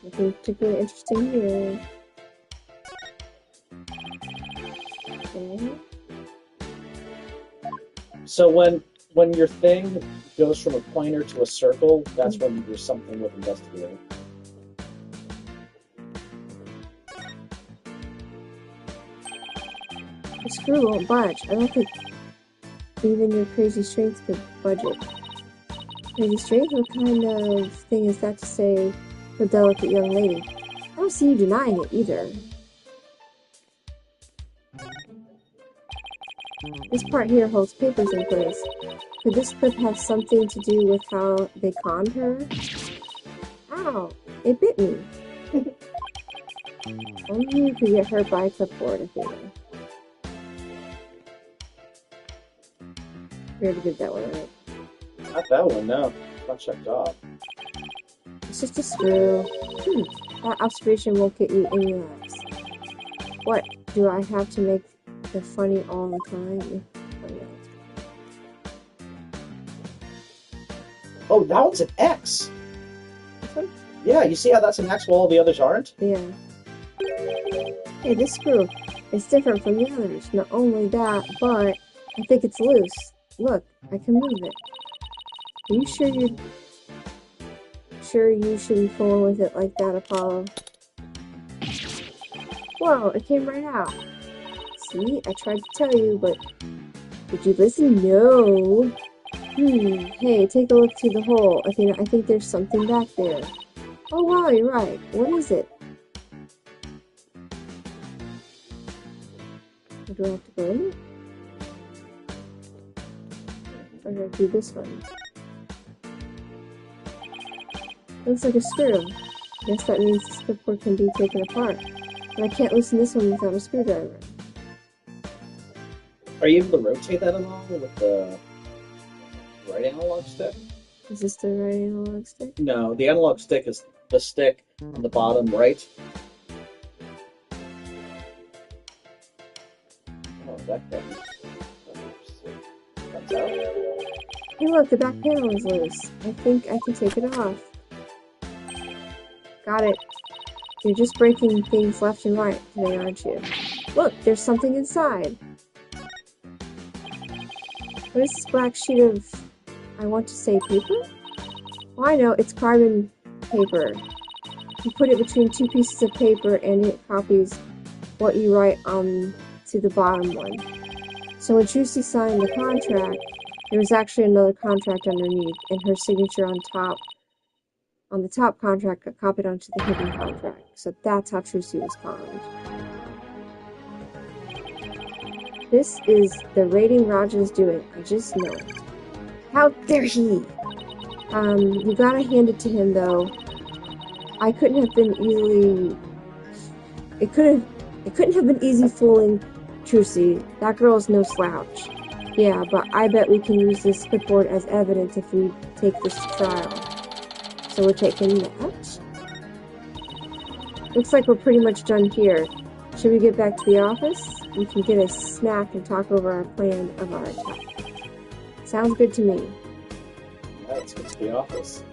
Nothing particularly interesting here. Okay. So when your thing goes from a pointer to a circle, that's when there's something with investigating. The screw won't budge. I don't think even your crazy strength could budge it. Crazy strength? What kind of thing is that to say for a delicate young lady? I don't see you denying it either. This part here holds papers in place. Could this clip have something to do with how they conned her? Ow! It bit me! Only you could get hurt by a clipboard, Athena. We already did that one, right? Not that one, no. Not checked off. It's just a screw. That observation won't get you any laughs. What? Do I have to make the funny all the time? Oh, that one's an X! This one? Yeah, you see how that's an X while all the others aren't? Yeah. Hey, this screw is different from the others. Not only that, but I think it's loose. Look, I can move it. Are you sure you should be fooling with it like that, Apollo? Whoa, it came right out. See, I tried to tell you, but did you listen? No. Hey, take a look through the hole. Athena, I think there's something back there. Oh wow, you're right. What is it? Do I have to go in it? Or do I do this one? Looks like a screw. Guess that means this clipboard can be taken apart. But I can't loosen this one without a screwdriver. Are you able to rotate that at all with the right analog stick? Is this the right analog stick? No, the analog stick is the stick on the bottom right. Oh, that thing. Comes out. Hey look, the back panel is loose. I think I can take it off. Got it. You're just breaking things left and right today, aren't you? Look, there's something inside. What is this black sheet of, I want to say, paper? Oh, I know, it's carbon paper. You put it between two pieces of paper and it copies what you write on to the bottom one. So when Trucy signed the contract, there was actually another contract underneath, and her signature on top. On the top contract got copied onto the hidden contract. So that's how Trucy was conned. This is the rating Roger's doing. I just know it. How dare he! You gotta hand it to him though. I couldn't have been easily. It couldn't have been easy fooling Trucy. That girl's no slouch. Yeah, but I bet we can use this clipboard as evidence if we take this to trial. So we're taking that. Looks like we're pretty much done here. Should we get back to the office? we can get a snack and talk over our plan of our attack. Sounds good to me. Alright, let's get to the office.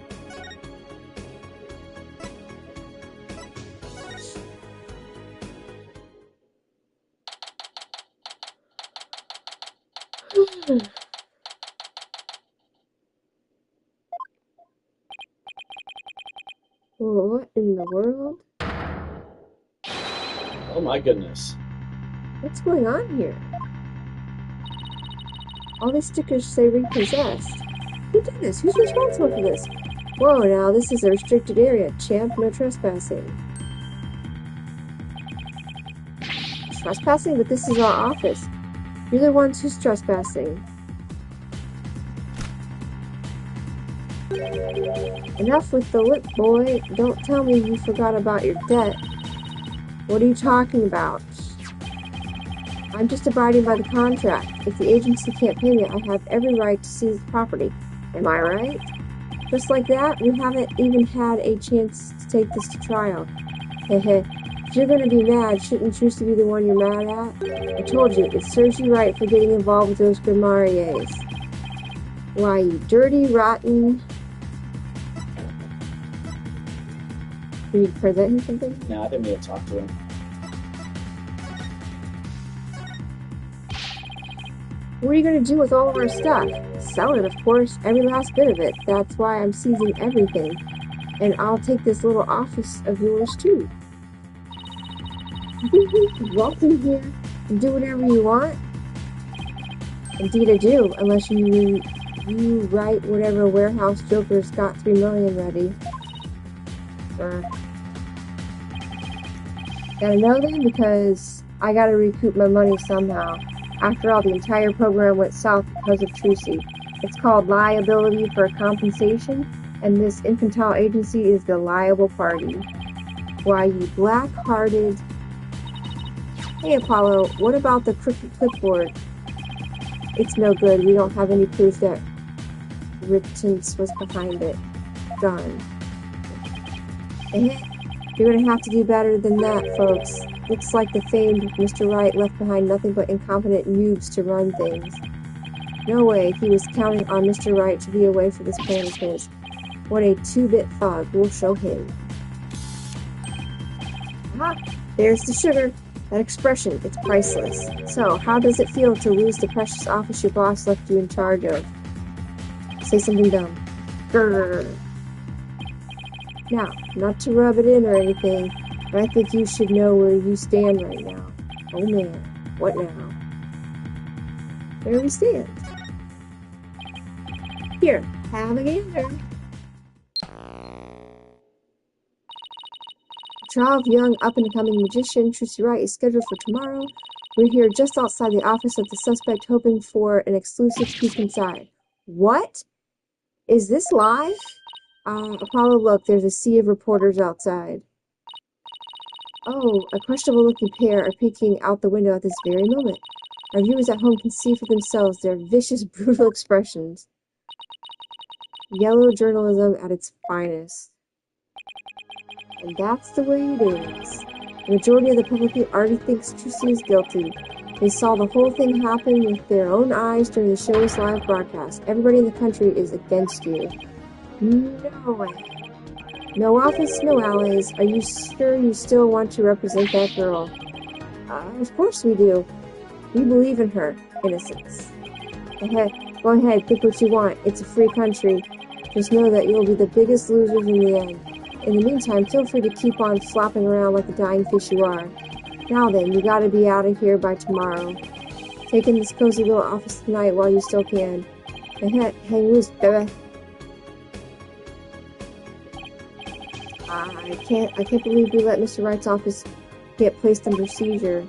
What in the world? Oh my goodness. What's going on here? All these stickers say repossessed. Who did this? Who's responsible for this? Whoa, now this is a restricted area. Champ, no trespassing. Trespassing? But this is our office. You're the ones who's trespassing. Enough with the lip, boy. Don't tell me you forgot about your debt. What are you talking about? I'm just abiding by the contract. If the agency can't pay me, I have every right to seize the property. Am I right? Just like that, we haven't even had a chance to take this to trial. Hehe. If you're gonna be mad, shouldn't Trucy be the one you're mad at? I told you, it serves you right for getting involved with those Grimaries. Why, you dirty, rotten... Can you present him something? No, I didn't mean to talk to him. What are you going to do with all of our stuff? Sell it, of course, every last bit of it. That's why I'm seizing everything. And I'll take this little office of yours, too. You think you can walk in here and do whatever you want? Indeed I do, unless you write whatever warehouse joker's got $3 million ready. Gotta know then, because I gotta recoup my money somehow. After all, the entire program went south because of Trucy. It's called liability for compensation, and this infantile agency is the liable party. Why, you black-hearted... Hey, Apollo, what about the crooked clipboard? It's no good. We don't have any proof that Rittens was behind it. Done. You're gonna have to do better than that, folks. Looks like the famed Mr. Wright left behind nothing but incompetent noobs to run things. No way, he was counting on Mr. Wright to be away for this plan of his. What a two-bit thug, we'll show him. Aha! There's the sugar. That expression, it's priceless. So, how does it feel to lose the precious office your boss left you in charge of? Say something dumb. Grrr. Now, not to rub it in or anything, but I think you should know where you stand right now. Oh man, what now? Where we stand. Here, have a gander. The trial of young up-and-coming magician Trucy Wright is scheduled for tomorrow. We're here just outside the office of the suspect, hoping for an exclusive peek inside. What? Is this live? Apollo, look, there's a sea of reporters outside. Oh, a questionable-looking pair are peeking out the window at this very moment. Our viewers at home can see for themselves their vicious, brutal expressions. Yellow journalism at its finest. And that's the way it is. The majority of the public already thinks Trucy is guilty. They saw the whole thing happen with their own eyes during the show's live broadcast. Everybody in the country is against you. No way. No office, no allies. Are you sure you still want to represent that girl? Of course we do. We believe in her innocence. Go ahead, think what you want. It's a free country. Just know that you'll be the biggest losers in the end. In the meantime, feel free to keep on flopping around like the dying fish you are. Now then, you gotta be out of here by tomorrow. Take in this cozy little office tonight while you still can. Hang loose, baby. I can't believe we let Mr. Wright's office get placed under seizure.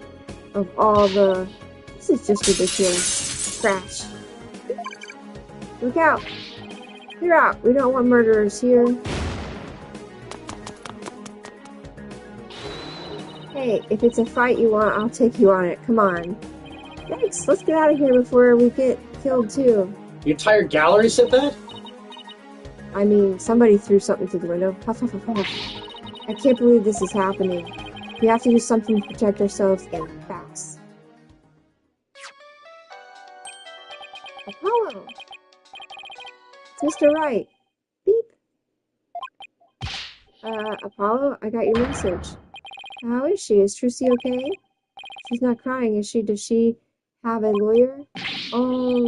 Of all the... This is just ridiculous. Crash. Look out! Clear out! We don't want murderers here. Hey, if it's a fight you want, I'll take you on it. Come on. Thanks, let's get out of here before we get killed too. The entire gallery said that? I mean, somebody threw something through the window. Huff, huff, huff, huff. I can't believe this is happening. We have to do something to protect ourselves and fast. Apollo. It's Mr. Wright. Beep. Apollo, I got your message. How is she? Is Trucy okay? She's not crying, is she? Does she have a lawyer? Oh,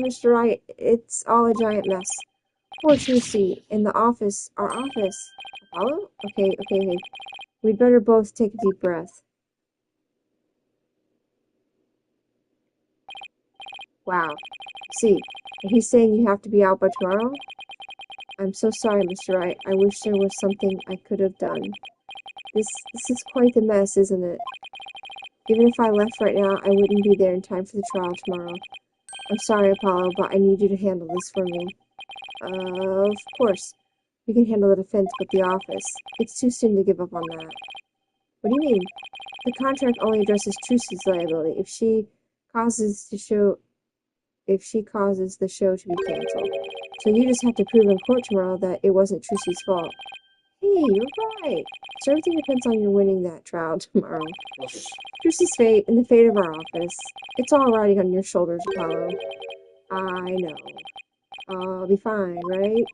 Mr. Wright, it's all a giant mess. Poor Trucy, in the office, our office. Apollo? Okay. We'd better both take a deep breath. Wow. See, he's saying you have to be out by tomorrow? I'm so sorry, Mr. Wright. I wish there was something I could have done. This is quite the mess, isn't it? Even if I left right now, I wouldn't be there in time for the trial tomorrow. I'm sorry, Apollo, but I need you to handle this for me. Of course. We can handle the defense, but the office. It's too soon to give up on that. What do you mean? The contract only addresses Trucy's liability if she causes the show to be canceled. So you just have to prove in court tomorrow that it wasn't Trucy's fault. Hey, you're right. So everything depends on your winning that trial tomorrow. Trucy's fate and the fate of our office. It's all riding on your shoulders, Apollo. I know. I'll be fine, right? ...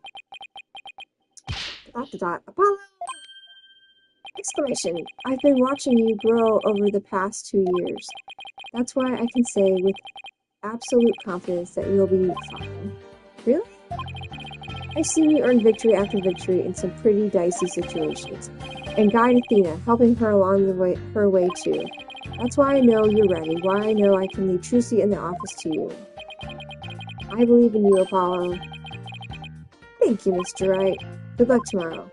Apollo! Exclamation. I've been watching you grow over the past 2 years. That's why I can say with absolute confidence that you'll be fine. Really? I've seen you earn victory after victory in some pretty dicey situations, and guide Athena, helping her along her way too. That's why I know you're ready, why I know I can leave Trucy in the office to you. I believe in you, Apollo. Thank you, Mr. Wright. Good luck tomorrow.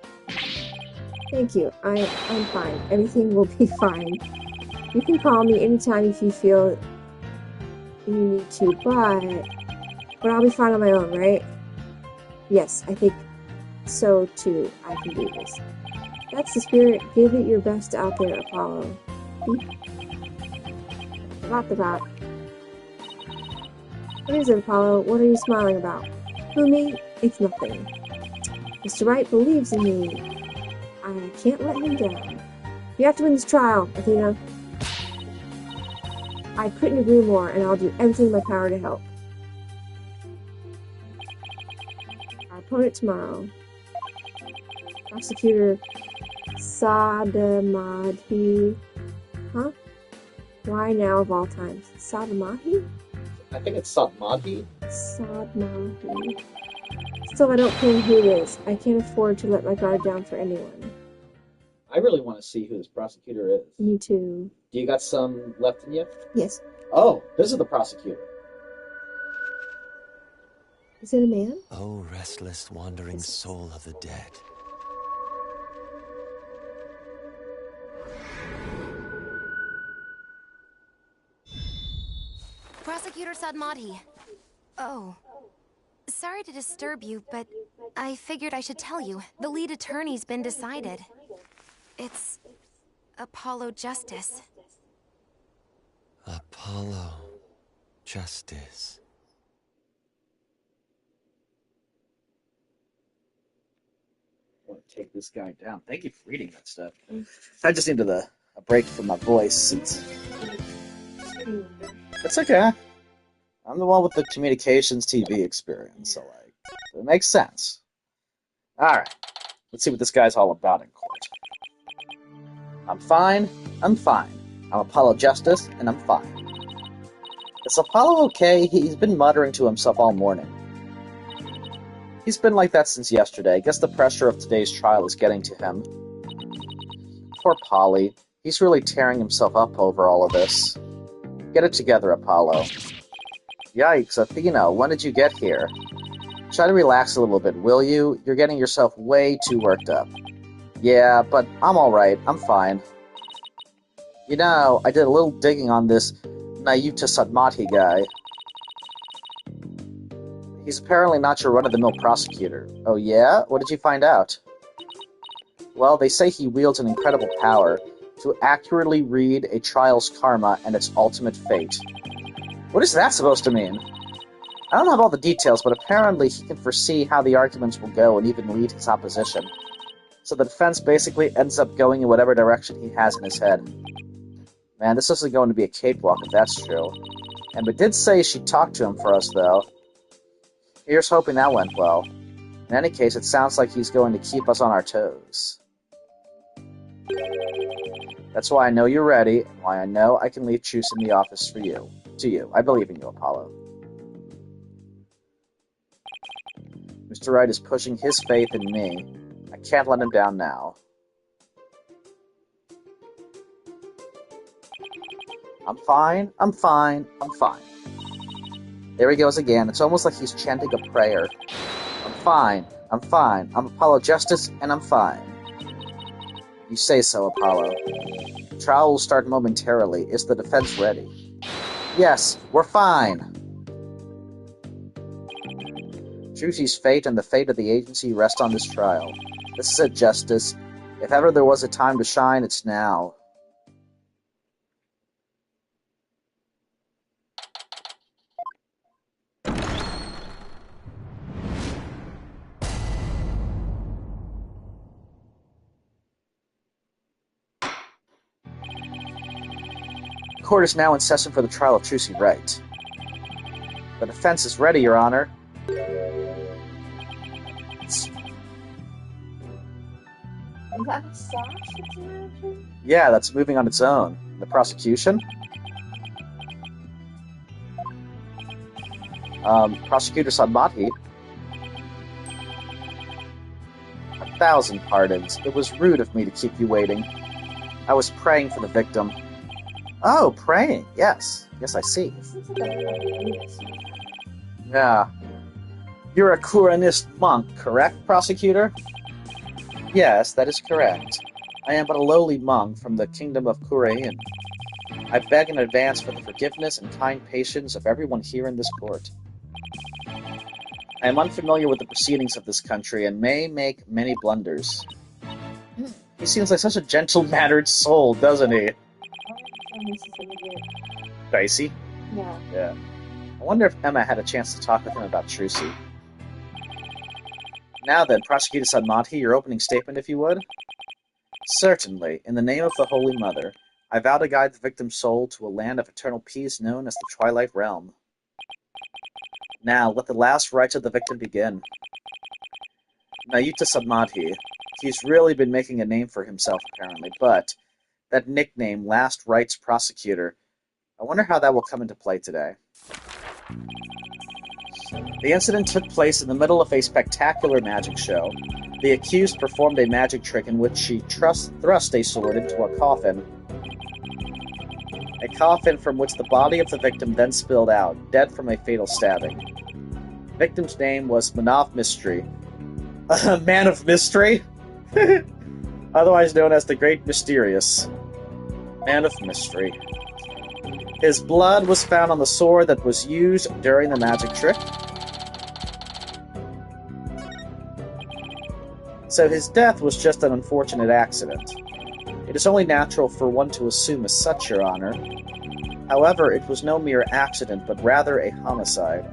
Thank you. I'm fine. Everything will be fine. You can call me anytime if you feel you need to, but I'll be fine on my own, right? Yes, I think so too. I can do this. That's the spirit. Give it your best out there, Apollo. What is it, Apollo? What are you smiling about? Who, me? It's nothing. Mr. Wright believes in me. I can't let him down. You have to win this trial, Athena. I couldn't agree more, and I'll do everything in my power to help. Our opponent tomorrow. Prosecutor Sadamahi. Huh? Why now of all times? Sadamahi? I think it's Sadmahi. Sadamahi. Still, I don't care who it is. I can't afford to let my guard down for anyone. I really want to see who this prosecutor is. Me too. Do you got some left in you? Yes. Oh, this is the prosecutor. Is it a man? Oh, restless, wandering soul of the dead. Prosecutor Sadmahi. Oh. Sorry to disturb you, but I figured I should tell you. The lead attorney's been decided. It's Apollo Justice. Apollo Justice. I want to take this guy down. Thank you for reading that stuff. I just needed a break from my voice. It's okay. I'm the one with the communications TV experience, so it makes sense. Alright, let's see what this guy's all about in court. I'm fine. I'm Apollo Justice, and I'm fine. Is Apollo okay? He's been muttering to himself all morning. He's been like that since yesterday. I guess the pressure of today's trial is getting to him. Poor Polly. He's really tearing himself up over all of this. Get it together, Apollo. Yikes, Athena, when did you get here? Try to relax a little bit, will you? You're getting yourself way too worked up. Yeah, but I'm alright. I'm fine. You know, I did a little digging on this Nayuta Sadmahi guy. He's apparently not your run-of-the-mill prosecutor. Oh yeah? What did you find out? Well, they say he wields an incredible power to accurately read a trial's karma and its ultimate fate. What is that supposed to mean? I don't have all the details, but apparently he can foresee how the arguments will go and even lead his opposition. So the defense basically ends up going in whatever direction he has in his head. Man, this isn't going to be a cakewalk if that's true. And we did say she talked to him for us, though. Here's hoping that went well. In any case, it sounds like he's going to keep us on our toes. That's why I know you're ready, and why I know I can leave Truce in the office for you. To you. I believe in you, Apollo. Mr. Wright is pushing his faith in me. I can't let him down now. I'm fine, I'm fine, I'm fine. There he goes again. It's almost like he's chanting a prayer. I'm fine, I'm fine. I'm Apollo Justice, and I'm fine. You say so, Apollo. The trial will start momentarily. Is the defense ready? Yes, we're fine. Trucy's fate and the fate of the agency rest on this trial. This is it, Justice. If ever there was a time to shine, it's now. Court is now in session for the trial of Trucy Wright. The defense is ready, Your Honor. Is that a sash that's in Yeah, that's moving on its own. The prosecution? Prosecutor Sadmati? 1,000 pardons. It was rude of me to keep you waiting. I was praying for the victim. Oh, praying. Yes. Yes, I see. Yeah. You're a Kuranist monk, correct, prosecutor? Yes, that is correct. I am but a lowly monk from the kingdom of Kurain. I beg in advance for the forgiveness and kind patience of everyone here in this court. I am unfamiliar with the proceedings of this country and may make many blunders. He seems like such a gentle-mannered soul, doesn't he? Dicey? Yeah. Yeah. I wonder if Emma had a chance to talk with him about Trucy. Now then, Prosecutor Sadmati, your opening statement, if you would. Certainly. In the name of the Holy Mother, I vow to guide the victim's soul to a land of eternal peace known as the Twilight Realm. Now, let the last rites of the victim begin. Nayuta Sadmati. He's really been making a name for himself, apparently, but that nickname, Last Rites Prosecutor, I wonder how that will come into play today. The incident took place in the middle of a spectacular magic show. The accused performed a magic trick in which she thrust a sword into a coffin. A coffin from which the body of the victim then spilled out, dead from a fatal stabbing. The victim's name was Manav Mystery. Man of Mystery? Otherwise known as the Great Mysterious. Man of Mystery. His blood was found on the sword that was used during the magic trick. So his death was just an unfortunate accident. It is only natural for one to assume as such, Your Honor. However, it was no mere accident, but rather a homicide.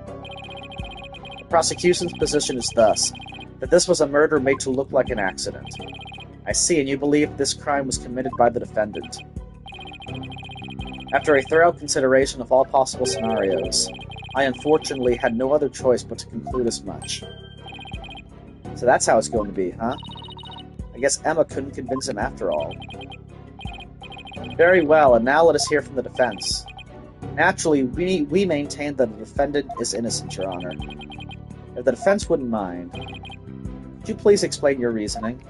The prosecution's position is thus, that this was a murder made to look like an accident. I see, and you believe this crime was committed by the defendant. After a thorough consideration of all possible scenarios, I unfortunately had no other choice but to conclude as much. So that's how it's going to be, huh? I guess Emma couldn't convince him after all. Very well, and now let us hear from the defense. Naturally, we maintain that the defendant is innocent, Your Honor. If the defense wouldn't mind, could you please explain your reasoning?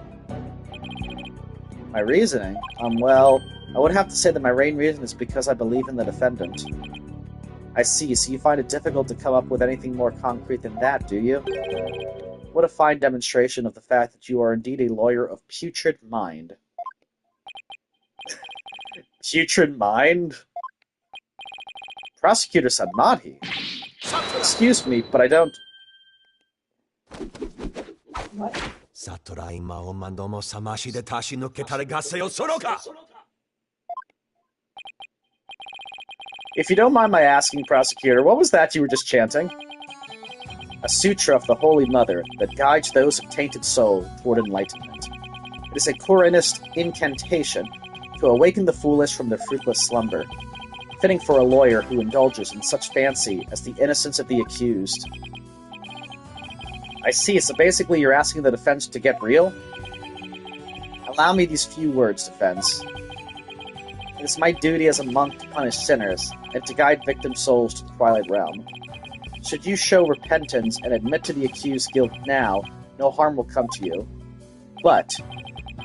My reasoning? Well, I would have to say that my main reason is because I believe in the defendant. I see, so you find it difficult to come up with anything more concrete than that, do you? What a fine demonstration of the fact that you are indeed a lawyer of putrid mind. Putrid mind? Prosecutor Sadmati? Excuse me, but I don't... What? If you don't mind my asking, Prosecutor, what was that you were just chanting? A sutra of the Holy Mother that guides those of tainted soul toward enlightenment. It is a Kuranist incantation to awaken the foolish from their fruitless slumber, fitting for a lawyer who indulges in such fancy as the innocence of the accused. I see, so basically you're asking the defense to get real? Allow me these few words, defense. It is my duty as a monk to punish sinners, and to guide victim souls to the Twilight Realm. Should you show repentance and admit to the accused's guilt now, no harm will come to you. But,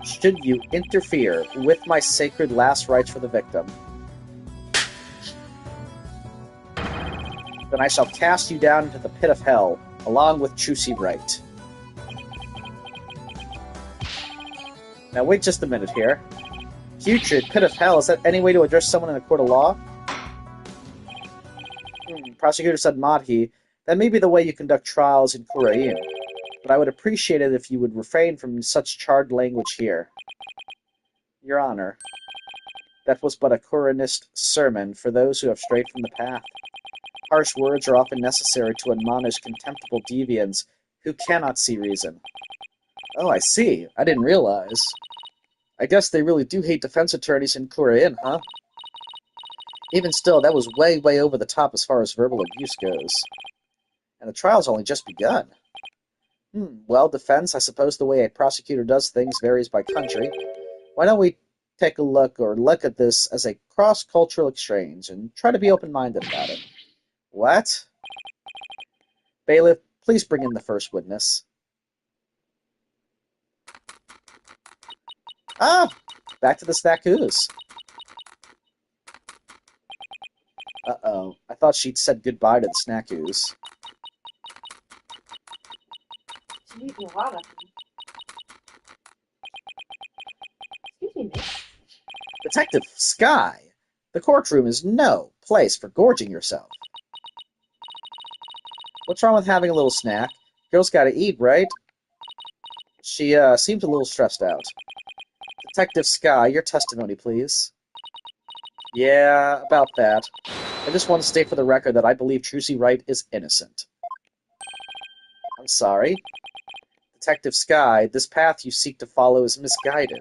should you interfere with my sacred last rites for the victim, then I shall cast you down into the pit of hell, along with Chusi Wright. Now wait just a minute here. Putrid, pit of hell, is that any way to address someone in a court of law? Prosecutor said Madhi, that may be the way you conduct trials in Khura'in, but I would appreciate it if you would refrain from such charred language here. Your Honor, that was but a Quranist sermon for those who have strayed from the path. Harsh words are often necessary to admonish contemptible deviants who cannot see reason. Oh, I see. I didn't realize. I guess they really do hate defense attorneys in Khura'in, huh? Even still, that was way, way over the top as far as verbal abuse goes. And the trial's only just begun. Well, defense, I suppose the way a prosecutor does things varies by country. Why don't we take a look at this as a cross-cultural exchange and try to be open-minded about it? What? Bailiff, please bring in the first witness. Ah! Back to the Snackoos. Uh-oh. I thought she'd said goodbye to the Snackoos. She's eating a lot of them. Excuse me, miss. Detective Sky! The courtroom is no place for gorging yourself. What's wrong with having a little snack? Girls gotta eat, right? She, seems a little stressed out. Detective Sky, your testimony, please. Yeah, about that. I just want to state for the record that I believe Chusi Wright is innocent. I'm sorry. Detective Sky, this path you seek to follow is misguided.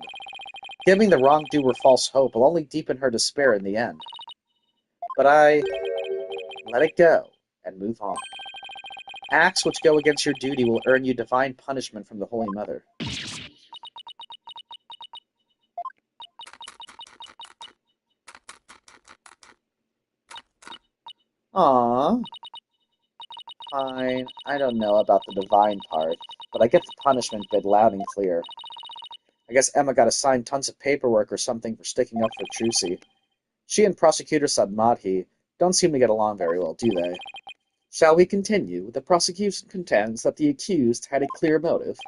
Giving the wrongdoer false hope will only deepen her despair in the end. But I let it go and move on. Acts which go against your duty will earn you divine punishment from the Holy Mother. Aww. Fine. I don't know about the divine part, but I get the punishment bit loud and clear. I guess Emma got assigned tons of paperwork or something for sticking up for Chusi. She and Prosecutor Sadmadhi don't seem to get along very well, do they? Shall we continue? The prosecution contends that the accused had a clear motive.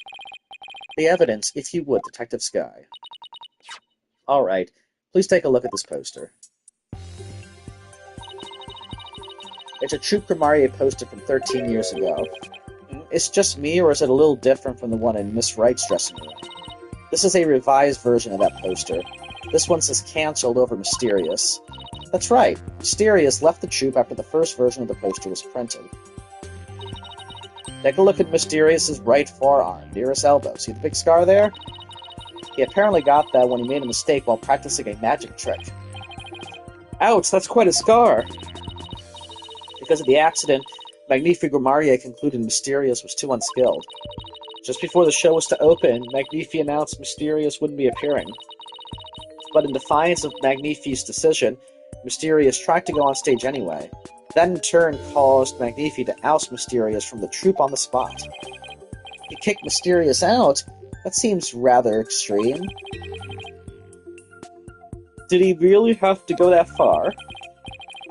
The evidence, if you would, Detective Sky. All right. Please take a look at this poster. It's a Troop Grimaria poster from 13 years ago. It's just me, or is it a little different from the one in Miss Wright's dressing room? This is a revised version of that poster. This one says cancelled over Mysterious. That's right, Mysterious left the troop after the first version of the poster was printed. Take a look at Mysterious's right forearm, near his elbow. See the big scar there? He apparently got that when he made a mistake while practicing a magic trick. Ouch, that's quite a scar! Because of the accident, Magnifi Grimaria concluded Mysterious was too unskilled. Just before the show was to open, Magnifi announced Mysterious wouldn't be appearing. But in defiance of Magnifi's decision, Mysterious tried to go on stage anyway. That in turn caused Magnifi to oust Mysterious from the troupe on the spot. He kicked Mysterious out? That seems rather extreme. Did he really have to go that far?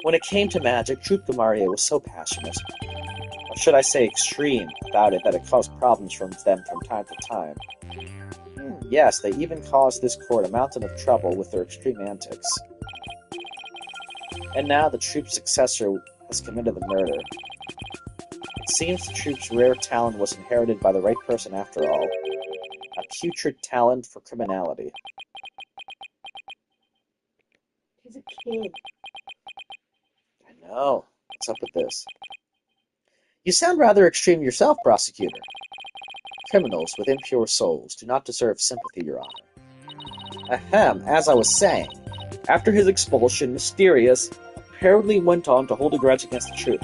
When it came to magic, Troop Grimaria was so passionate, or should I say extreme, about it that it caused problems from them from time to time. Yes, they even caused this court a mountain of trouble with their extreme antics. And now the troop's successor has committed the murder. It seems the troop's rare talent was inherited by the right person after all. A putrid talent for criminality. He's a kid. I know. What's up with this? You sound rather extreme yourself, Prosecutor. Criminals with impure souls do not deserve sympathy, Your Honor. Ahem, as I was saying, after his expulsion, Mysterious apparently went on to hold a grudge against the troop.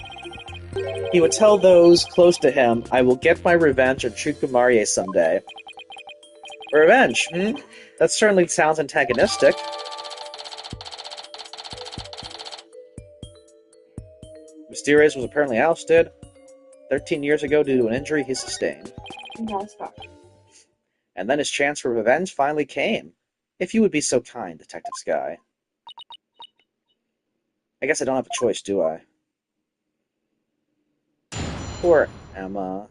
He would tell those close to him, "I will get my revenge on Chukwumarie someday." Revenge, That certainly sounds antagonistic. Mysterious was apparently ousted 13 years ago due to an injury he sustained. That's fine. And then his chance for revenge finally came. If you would be so kind, Detective Sky. I guess I don't have a choice, do I? Poor Emma.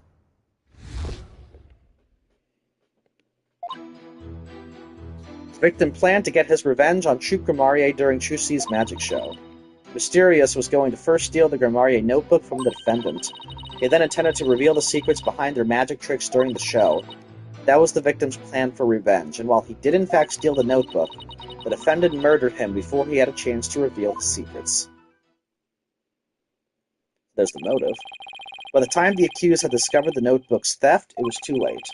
The victim planned to get his revenge on Chukwumarie during Chusi's magic show. Mysterious was going to first steal the Grimoire notebook from the defendant. He then intended to reveal the secrets behind their magic tricks during the show. That was the victim's plan for revenge, and while he did in fact steal the notebook, the defendant murdered him before he had a chance to reveal his secrets. There's the motive. By the time the accused had discovered the notebook's theft, it was too late.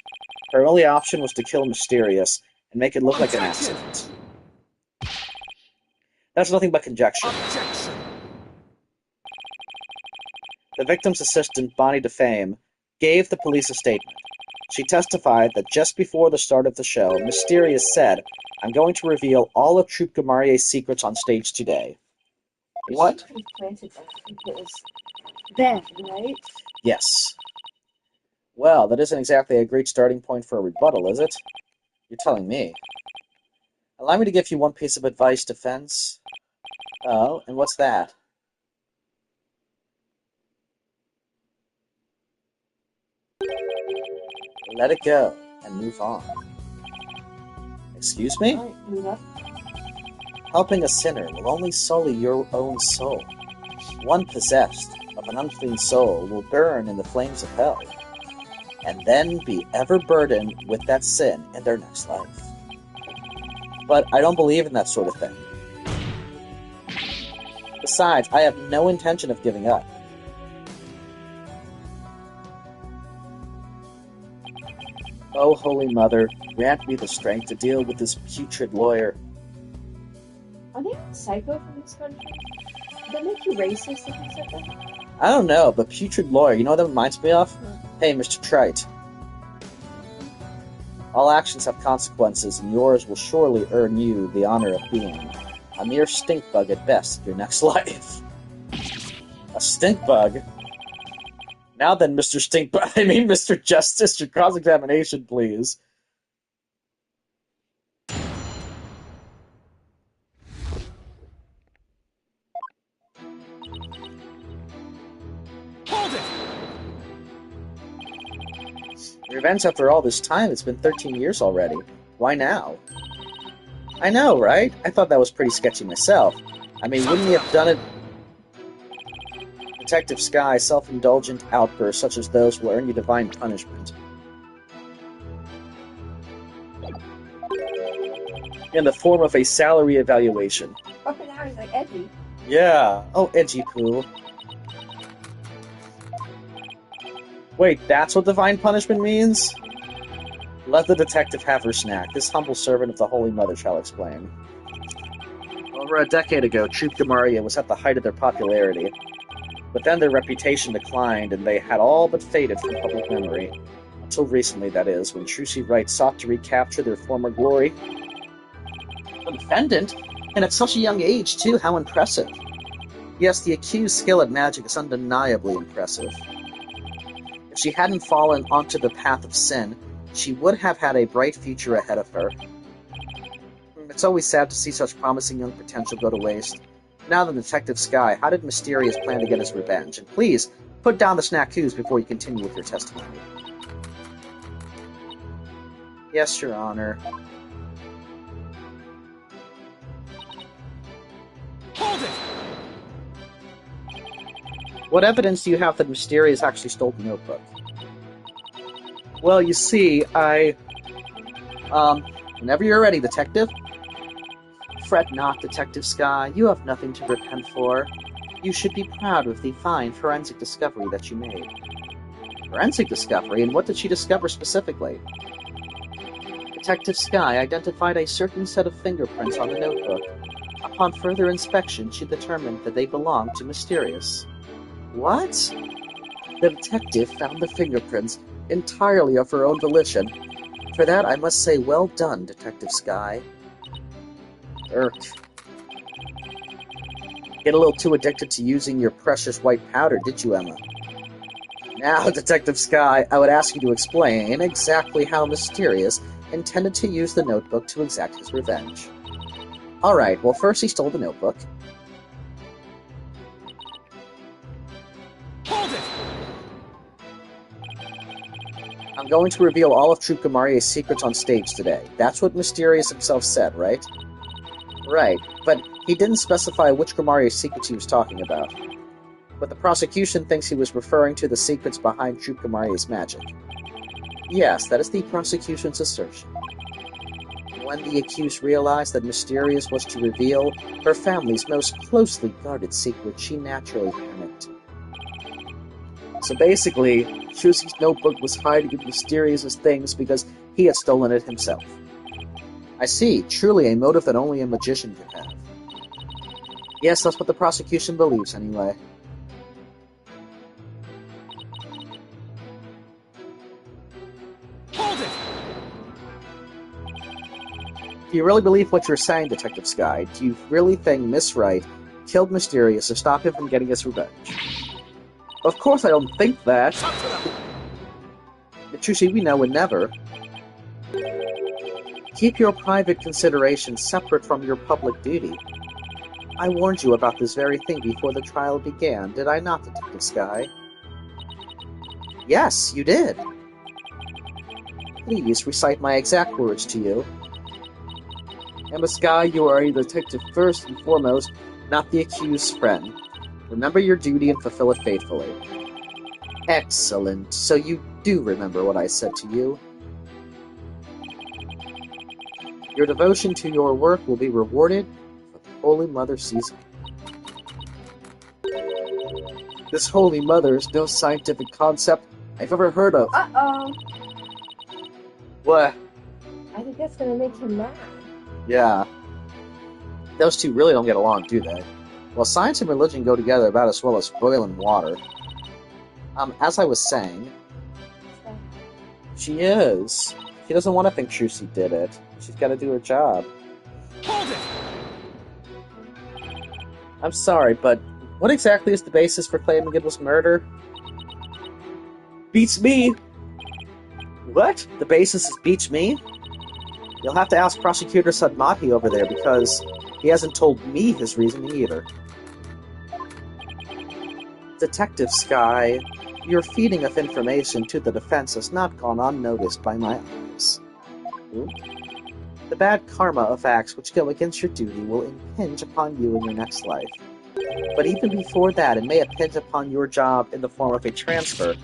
Her only option was to kill Mysterious and make it look like an accident. That's nothing but conjecture. Objection. The victim's assistant, Bonnie DeFame, gave the police a statement. She testified that just before the start of the show, Mysterious said, "I'm going to reveal all of Chukwumarie's secrets on stage today." What? She could have planted that because then, right? Yes. Well, that isn't exactly a great starting point for a rebuttal, is it? You're telling me. Allow me to give you one piece of advice, defense. Oh, and what's that? Let it go and move on. Excuse me? All right, move up. Helping a sinner will only sully your own soul. One possessed of an unclean soul will burn in the flames of hell, and then be ever burdened with that sin in their next life. But I don't believe in that sort of thing. Besides, I have no intention of giving up. Oh, Holy Mother, grant me the strength to deal with this putrid lawyer. Are they all psycho from this country? Does that make you racist if you said that? I don't know, but putrid lawyer, you know what that reminds me of? Hey, Mr. Trite. All actions have consequences, and yours will surely earn you the honor of being a mere stink bug at best in your next life. A stink bug? Now then, Mr. Stink Bug, I mean Mr. Justice, your cross-examination, please. Hold it! Revenge after all this time? It's been 13 years already. Why now? I know, right? I thought that was pretty sketchy myself. I mean, wouldn't he have done it? Detective Sky, self-indulgent outbursts such as those will earn you divine punishment. In the form of a salary evaluation. Oh, now he's like edgy. Yeah. Oh, edgy poo. Wait, that's what divine punishment means? Let the detective have her snack. This humble servant of the Holy Mother shall explain. Over a decade ago, Chukwumarie was at the height of their popularity. But then their reputation declined, and they had all but faded from public memory. Until recently, that is, when Chusi Wright sought to recapture their former glory. The defendant? And at such a young age, too, how impressive. Yes, the accused's skill at magic is undeniably impressive. If she hadn't fallen onto the path of sin, she would have had a bright future ahead of her. It's always sad to see such promising young potential go to waste. Now then, Detective Sky, how did Mysterious plan to get his revenge? And please, put down the snackoos before you continue with your testimony. Yes, Your Honor. Hold it! What evidence do you have that Mysterious actually stole the notebook? Well, you see, whenever you're ready, Detective. Fret not, Detective Sky. You have nothing to repent for. You should be proud of the fine forensic discovery that you made. Forensic discovery? And what did she discover specifically? Detective Sky identified a certain set of fingerprints on the notebook. Upon further inspection, she determined that they belonged to Mysterious. What? The detective found the fingerprints entirely of her own volition. For that, I must say, well done, Detective Sky. Irk. Get a little too addicted to using your precious white powder, did you, Emma? Now, Detective Sky, I would ask you to explain exactly how Mysterious intended to use the notebook to exact his revenge. Alright, well, first he stole the notebook. Hold it! I'm going to reveal all of Troop Gamarie's secrets on stage today. That's what Mysterious himself said, right? Right, but he didn't specify which Gamarie's secrets he was talking about. But the prosecution thinks he was referring to the secrets behind Troop Gamarie's magic. Yes, that is the prosecution's assertion. When the accused realized that Mysterious was to reveal her family's most closely guarded secret, she naturally panicked. So basically, Shusi's notebook was hiding in Mysterious's things because he had stolen it himself. I see, truly a motive that only a magician could have. Yes, that's what the prosecution believes, anyway. Hold it! Do you really believe what you're saying, Detective Sky? Do you really think Miss Wright killed Mysterious to stop him from getting his revenge? Of course I don't think that. Mitsushi, we know would never. Keep your private considerations separate from your public duty. I warned you about this very thing before the trial began, did I not, Detective Sky? Yes, you did. Please recite my exact words to you. Emma Sky, you are a detective first and foremost, not the accused's friend. Remember your duty and fulfill it faithfully. Excellent. So you do remember what I said to you. Your devotion to your work will be rewarded, for the Holy Mother sees it. This Holy Mother is no scientific concept I've ever heard of. Uh-oh. What? I think that's gonna make him mad. Yeah. Those two really don't get along, do they? Well, science and religion go together about as well as boiling water. As I was saying, she is. She doesn't want to think Shusi did it. She's got to do her job. Hold it! I'm sorry, but what exactly is the basis for claiming it was murder? Beats me! What? The basis is beats me? You'll have to ask Prosecutor Sadmati over there, because he hasn't told me his reasoning either. Detective Sky, your feeding of information to the defense has not gone unnoticed by my eyes. The bad karma of acts which go against your duty will impinge upon you in your next life. But even before that, it may impinge upon your job in the form of a transfer.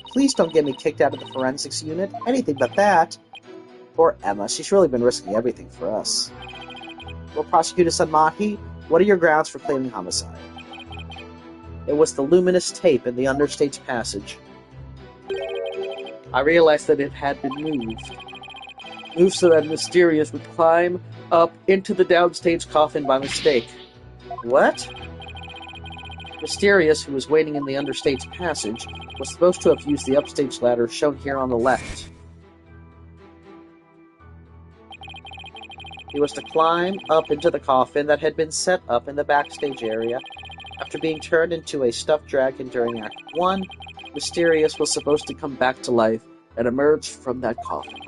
Please don't get me kicked out of the forensics unit. Anything but that. Poor Emma, she's really been risking everything for us. Well, Prosecutor Sadmati, what are your grounds for claiming homicide? It was the luminous tape in the understage passage. I realized that it had been moved. Moved so that Mysterious would climb up into the downstage coffin by mistake. What? Mysterious, who was waiting in the understage passage, was supposed to have used the upstage ladder shown here on the left. He was to climb up into the coffin that had been set up in the backstage area. After being turned into a stuffed dragon during Act 1, Mysterious was supposed to come back to life and emerge from that coffin.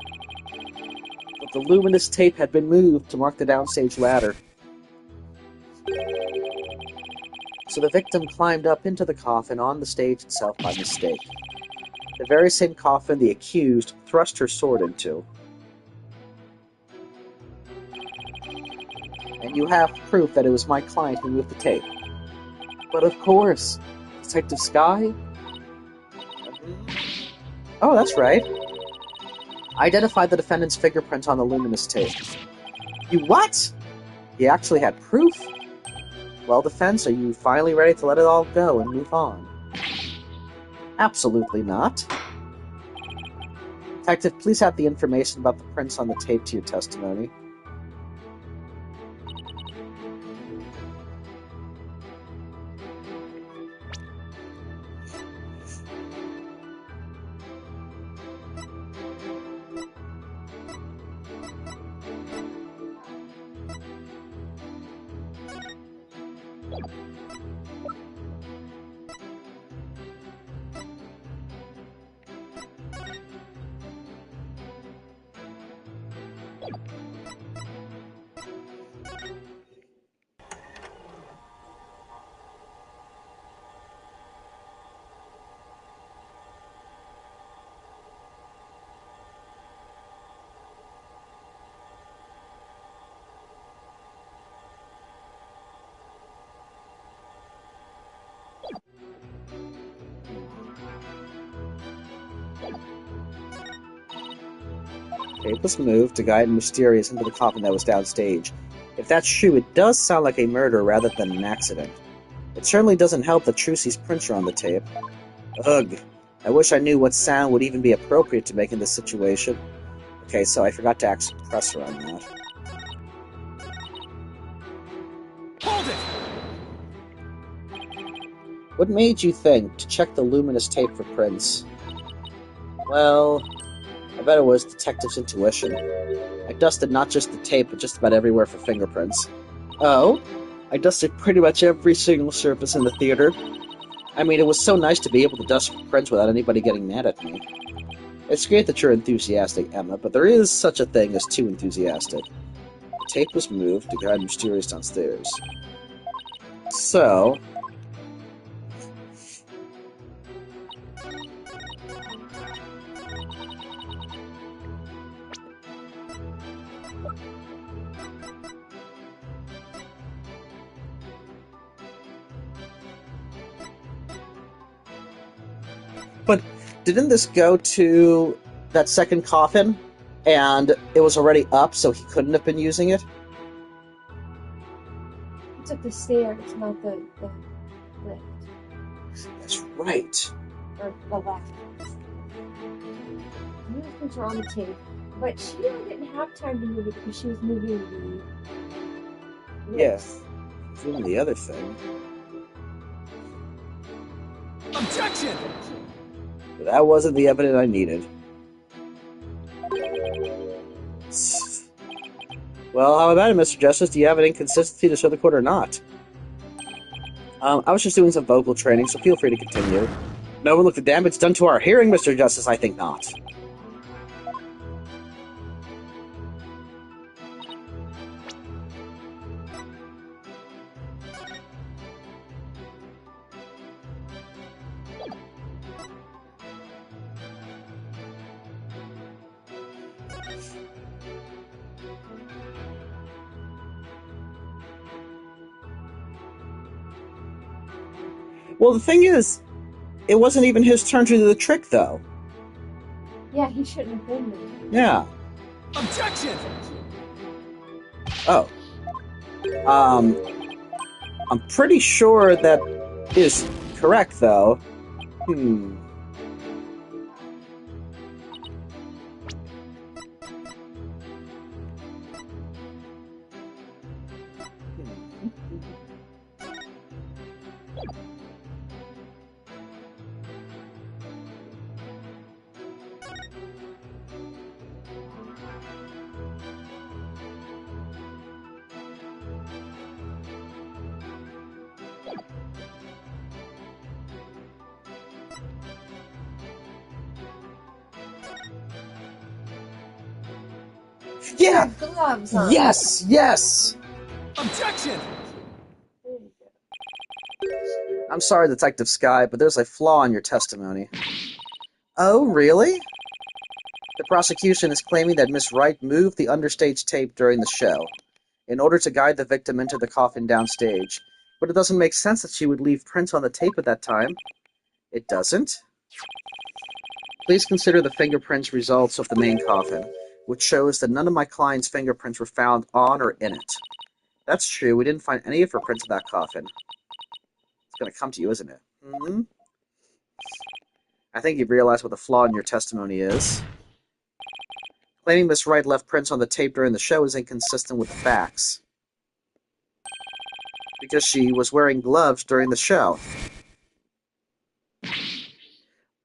But the luminous tape had been moved to mark the downstage ladder. So the victim climbed up into the coffin on the stage itself by mistake. The very same coffin the accused thrust her sword into. And you have proof that it was my client who moved the tape. But of course, Detective Sky? Oh, that's right. I identified the defendant's fingerprint on the luminous tape. You what? He actually had proof? Well, defense, are you finally ready to let it all go and move on? Absolutely not. Detective, please add the information about the prints on the tape to your testimony. Tape was moved to guide Mysterious into the coffin that was downstage. If that's true, it does sound like a murder rather than an accident. It certainly doesn't help that Trucy's prints are on the tape. Ugh. I wish I knew what sound would even be appropriate to make in this situation. Okay, so I forgot to ask Suppressor on that. Hold it! What made you think to check the luminous tape for prints? Well, I bet it was Detective's intuition. I dusted not just the tape, but just about everywhere for fingerprints. Oh? I dusted pretty much every single surface in the theater. I mean, it was so nice to be able to dust for prints without anybody getting mad at me. It's great that you're enthusiastic, Emma, but there is such a thing as too enthusiastic. The tape was moved to guide Mysterious downstairs. So... But didn't this go to that second coffin, and it was already up, so he couldn't have been using it? He took the stairs, not the lift. That's right. Or the left. The prints were on the tape, but she didn't have time to move it because she was moving the... Yes. Even the other thing. Objection! But that wasn't the evidence I needed. Well, how about it, Mr. Justice? Do you have an inconsistency to show the court or not? I was just doing some vocal training, so feel free to continue. No one look the damage done to our hearing, Mr. Justice. I think not. Well, the thing is, it wasn't even his turn to do the trick, though. Yeah, he shouldn't have been there. Yeah. Objection! Oh. I'm pretty sure that is correct, though. Yeah! Gloves on. Yes! Yes! Objection! I'm sorry, Detective Sky, but there's a flaw in your testimony. Oh, really? The prosecution is claiming that Miss Wright moved the understage tape during the show in order to guide the victim into the coffin downstage, but it doesn't make sense that she would leave prints on the tape at that time. It doesn't? Please consider the fingerprints results of the main coffin, which shows that none of my client's fingerprints were found on or in it. That's true, we didn't find any of her prints in that coffin. It's going to come to you, isn't it? Mm-hmm. I think you've realized what the flaw in your testimony is. Claiming Miss Wright left prints on the tape during the show is inconsistent with the facts. Because she was wearing gloves during the show.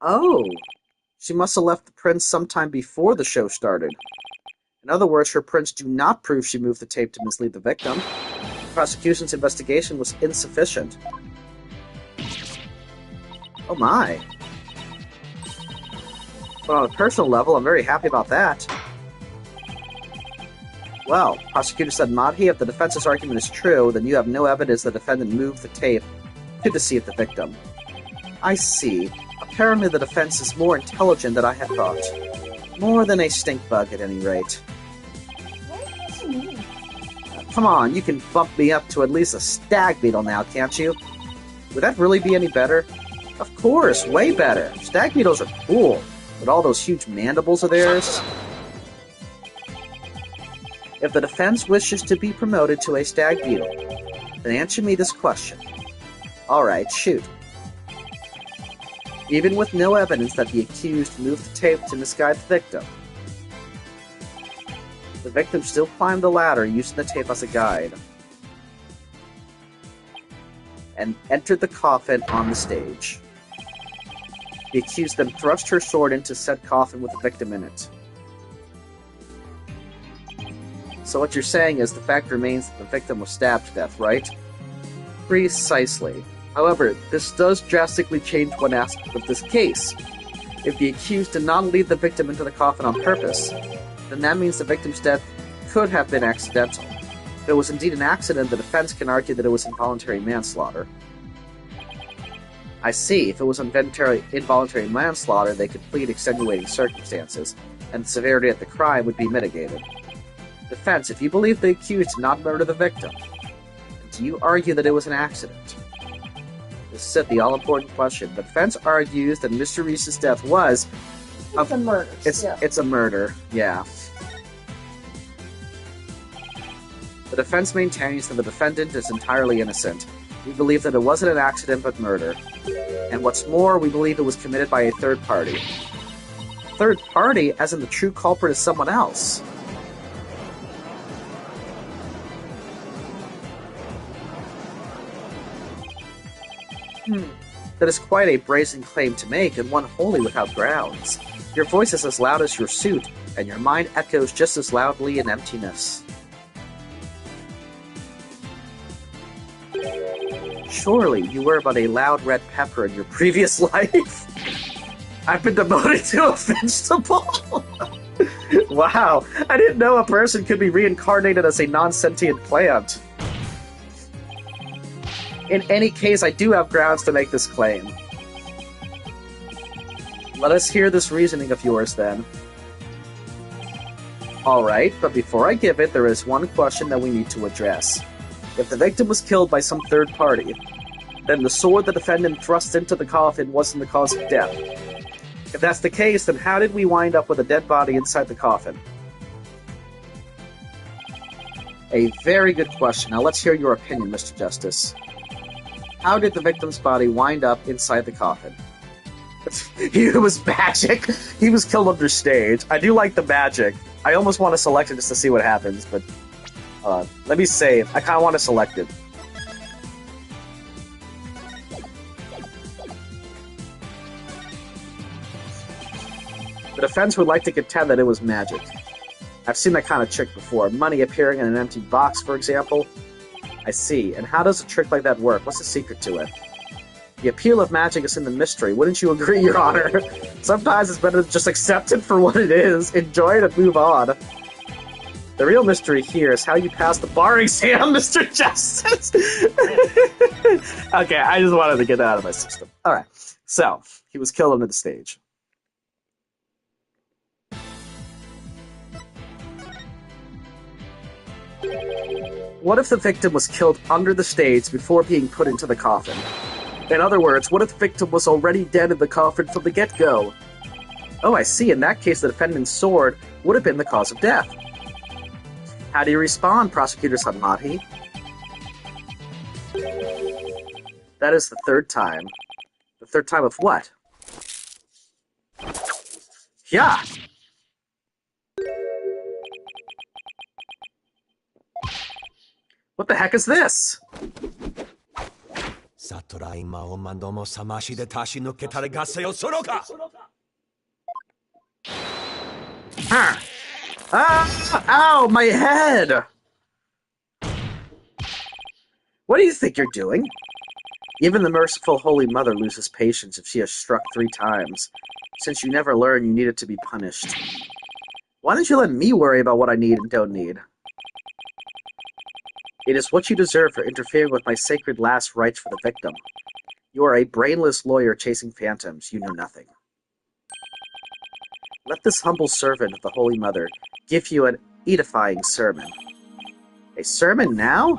Oh! She must have left the prints sometime before the show started. In other words, her prints do not prove she moved the tape to mislead the victim. prosecution's investigation was insufficient. Oh my. But on a personal level, I'm very happy about that. Well, prosecutor said, Madhi, if the defense's argument is true, then you have no evidence the defendant moved the tape to deceive the victim. I see. Apparently the defense is more intelligent than I had thought. More than a stink bug, at any rate. What does it mean? Come on, you can bump me up to at least a stag beetle now, can't you? Would that really be any better? Of course, way better. Stag beetles are cool, but all those huge mandibles of theirs... If the defense wishes to be promoted to a stag beetle, then answer me this question. Alright, shoot. Even with no evidence that the accused moved the tape to misguide the victim still climbed the ladder using the tape as a guide, and entered the coffin on the stage. The accused then thrust her sword into said coffin with the victim in it. So what you're saying is the fact remains that the victim was stabbed to death, right? Precisely. However, this does drastically change one aspect of this case. If the accused did not lead the victim into the coffin on purpose, then that means the victim's death could have been accidental. If it was indeed an accident, the defense can argue that it was involuntary manslaughter. I see. If it was involuntary manslaughter, they could plead extenuating circumstances, and the severity of the crime would be mitigated. Defense, if you believe the accused did not murder the victim, do you argue that it was an accident? This is the all-important question. The defense argues that Mr. Reese's death was... It's a murder. It's a murder, yeah. The defense maintains that the defendant is entirely innocent. We believe that it wasn't an accident but murder. And what's more, we believe it was committed by a third party. Third party, as in the true culprit is someone else. That is quite a brazen claim to make, and one wholly without grounds. Your voice is as loud as your suit, and your mind echoes just as loudly in emptiness. Surely you were but a loud red pepper in your previous life? I've been demoted to a vegetable? Wow, I didn't know a person could be reincarnated as a non-sentient plant. In any case, I do have grounds to make this claim. Let us hear this reasoning of yours, then. Alright, but before I give it, there is one question that we need to address. If the victim was killed by some third party, then the sword the defendant thrust into the coffin wasn't the cause of death. If that's the case, then how did we wind up with a dead body inside the coffin? A very good question. Now let's hear your opinion, Mr. Justice. How did the victim's body wind up inside the coffin? It was magic. He was killed under stage. I do like the magic. I almost want to select it just to see what happens, but let me save. I kind of want to select it. The defense would like to contend that it was magic. I've seen that kind of trick before. Money appearing in an empty box, for example. I see. And how does a trick like that work? What's the secret to it? The appeal of magic is in the mystery. Wouldn't you agree, Your Honor? Sometimes it's better to just accept it for what it is, enjoy it, and move on. The real mystery here is how you pass the bar exam, Mr. Justice! Okay, I just wanted to get that out of my system. Alright, so, he was killed under the stage. What if the victim was killed under the stage before being put into the coffin? In other words, what if the victim was already dead in the coffin from the get-go? Oh, I see. In that case, the defendant's sword would have been the cause of death. How do you respond, Prosecutor Sanmati? That is the third time. The third time of what? Yeah! What the heck is this? Huh. Ah! Ow! My head! What do you think you're doing? Even the merciful Holy Mother loses patience if she has struck 3 times, since you never learn you needed to be punished. Why don't you let me worry about what I need and don't need? It is what you deserve for interfering with my sacred last rites for the victim. You are a brainless lawyer chasing phantoms. You know nothing. Let this humble servant of the Holy Mother give you an edifying sermon. A sermon now?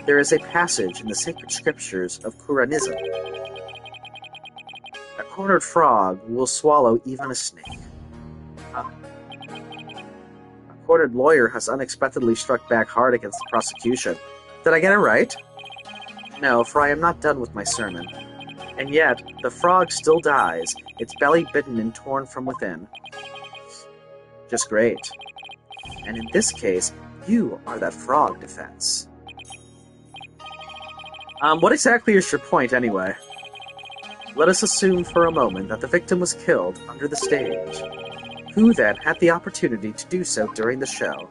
There is a passage in the sacred scriptures of Quranism. A cornered frog will swallow even a snake. A cornered lawyer has unexpectedly struck back hard against the prosecution. Did I get it right? No, for I am not done with my sermon. And yet, the frog still dies, its belly bitten and torn from within. Just great. And in this case, you are that frog, defense. What exactly is your point, anyway? Let us assume for a moment that the victim was killed under the stage. Who then had the opportunity to do so during the show?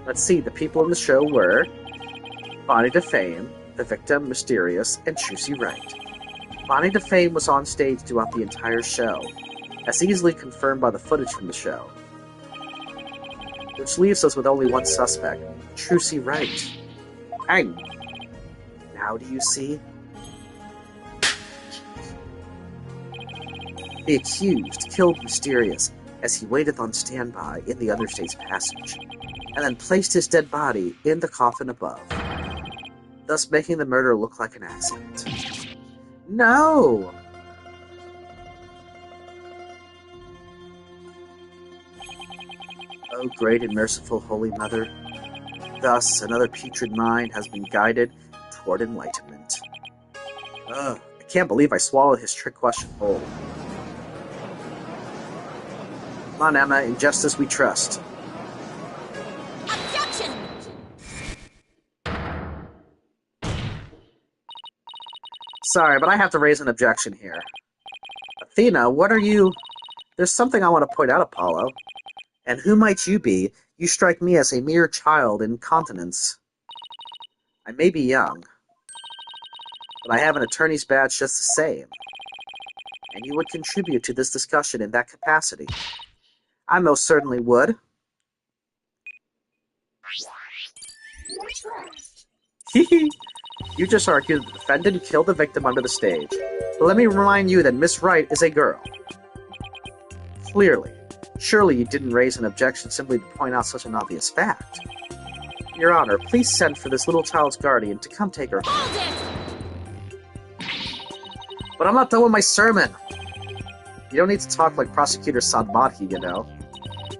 Let's see, the people in the show were Bonnie DeFame, the victim, Mysterious, and Trucy Wright. Bonnie DeFame was on stage throughout the entire show, as easily confirmed by the footage from the show. Which leaves us with only one suspect, Trucy Wright. Bang! Now do you see? The accused killed Mysterious as he waited on standby in the understate's passage, and then placed his dead body in the coffin above, thus making the murder look like an accident. No! O great and merciful Holy Mother, thus another putrid mind has been guided toward enlightenment. Ugh, I can't believe I swallowed his trick question whole. Come on, Emma, in justice we trust. Objection! Sorry, but I have to raise an objection here. Athena, what are you... There's something I want to point out, Apollo. And who might you be? You strike me as a mere child in continence. I may be young, but I have an attorney's badge just the same. And you would contribute to this discussion in that capacity. I most certainly would. Hehe. You just argued the defendant killed the victim under the stage. But let me remind you that Miss Wright is a girl. Clearly. Surely you didn't raise an objection simply to point out such an obvious fact. Your Honor, please send for this little child's guardian to come take her home. Hold it! But I'm not done with my sermon. You don't need to talk like Prosecutor Sadmati, you know.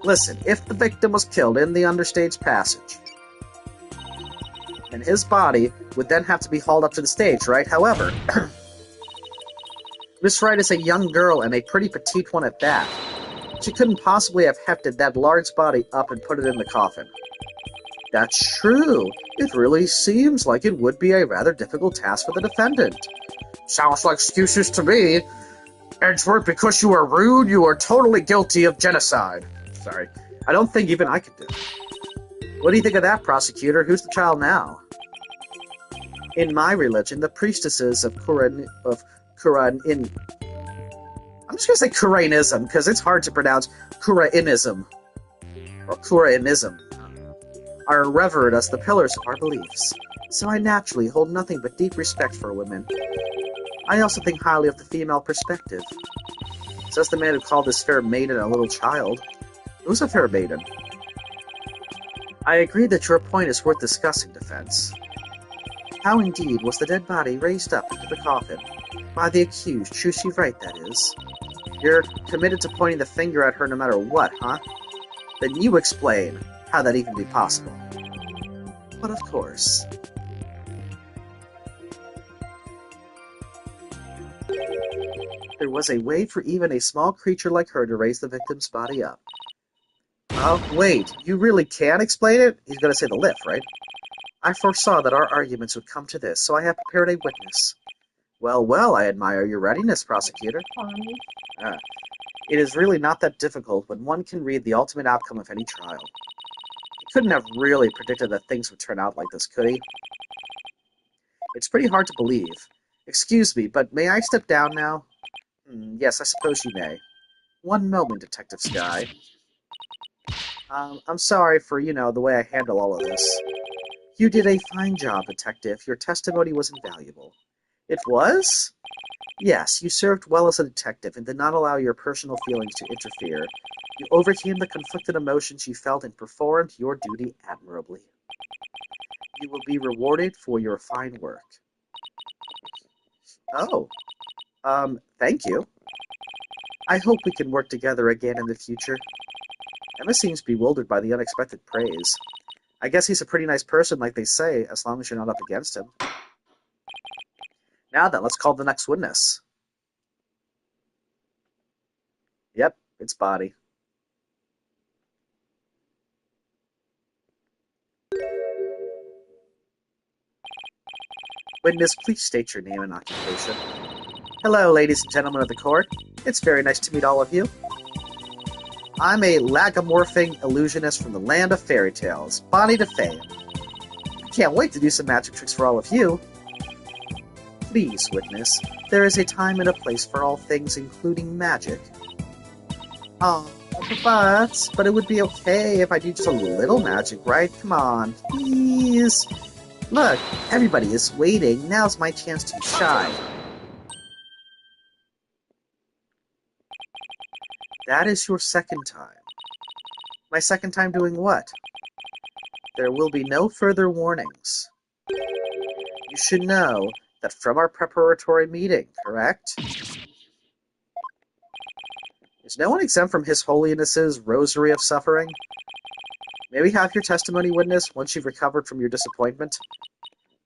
Listen, if the victim was killed in the understage passage, then his body would then have to be hauled up to the stage, right? However, Miss Wright is a young girl and a pretty petite one at that. She couldn't possibly have hefted that large body up and put it in the coffin. That's true. It really seems like it would be a rather difficult task for the defendant. Sounds like excuses to me. Edgeworth, because you are rude, you are totally guilty of genocide. Sorry. I don't think even I could do it. What do you think of that, prosecutor? Who's the child now? In my religion, the priestesses of Quranism, I'm just going to say Qurainism, because it's hard to pronounce Qurainism, or Qurainism, are revered as the pillars of our beliefs, so I naturally hold nothing but deep respect for women. I also think highly of the female perspective. Says the man who called this fair maiden a little child. Who's a fair maiden? I agree that your point is worth discussing, defense. How indeed was the dead body raised up into the coffin? By the accused, Trucy Wright, that is. You're committed to pointing the finger at her no matter what, huh? Then you explain how that even be possible. But of course. There was a way for even a small creature like her to raise the victim's body up. Oh, wait, you really can explain it? He's gonna say the lift, right? I foresaw that our arguments would come to this, so I have prepared a witness. Well, well, I admire your readiness, prosecutor. It is really not that difficult when one can read the ultimate outcome of any trial. He couldn't have really predicted that things would turn out like this, could he? It's pretty hard to believe. Excuse me, but may I step down now? Yes, I suppose you may. One moment, Detective Sky. I'm sorry for, the way I handle all of this. You did a fine job, Detective. Your testimony was invaluable. It was? Yes, you served well as a detective and did not allow your personal feelings to interfere. You overcame the conflicted emotions you felt and performed your duty admirably. You will be rewarded for your fine work. Oh, thank you. I hope we can work together again in the future. Emma seems bewildered by the unexpected praise. I guess he's a pretty nice person, like they say, as long as you're not up against him. Now then, let's call the next witness. Yep, it's Body. Witness, please state your name and occupation. Hello, ladies and gentlemen of the court. It's very nice to meet all of you. I'm a lagomorphing illusionist from the land of fairy tales, Bonnie DeFay. I can't wait to do some magic tricks for all of you. Please, witness, there is a time and a place for all things, including magic. Oh, but it would be okay if I do just a little magic, right? Come on, please. Look, everybody is waiting. Now's my chance to shine. That is your second time. My second time doing what? There will be no further warnings. You should know that from our preparatory meeting, correct? Is no one exempt from His Holiness's rosary of suffering? May we have your testimony, witness, once you've recovered from your disappointment?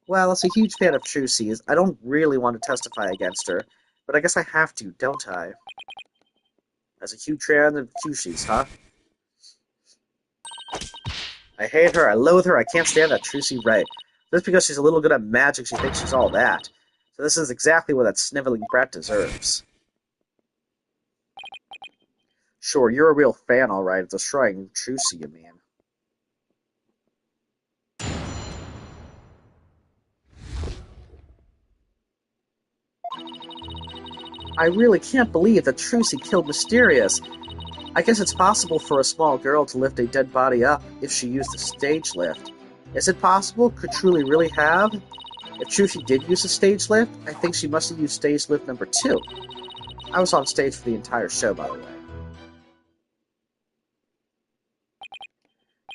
Well, as a huge fan of Trucy's, I don't really want to testify against her, but I guess I have to, don't I? As a huge fan of Trucy's, huh? I hate her, I loathe her, I can't stand that Trucy right. Just because she's a little good at magic, she thinks she's all that. So this is exactly what that sniveling brat deserves. Sure, you're a real fan, all right, of destroying Trucy, you mean. I really can't believe that Trucy killed Mysterious. I guess it's possible for a small girl to lift a dead body up if she used a stage lift. Is it possible? Could Truly really have? If Trucy did use a stage lift, I think she must have used stage lift number 2. I was on stage for the entire show, by the way.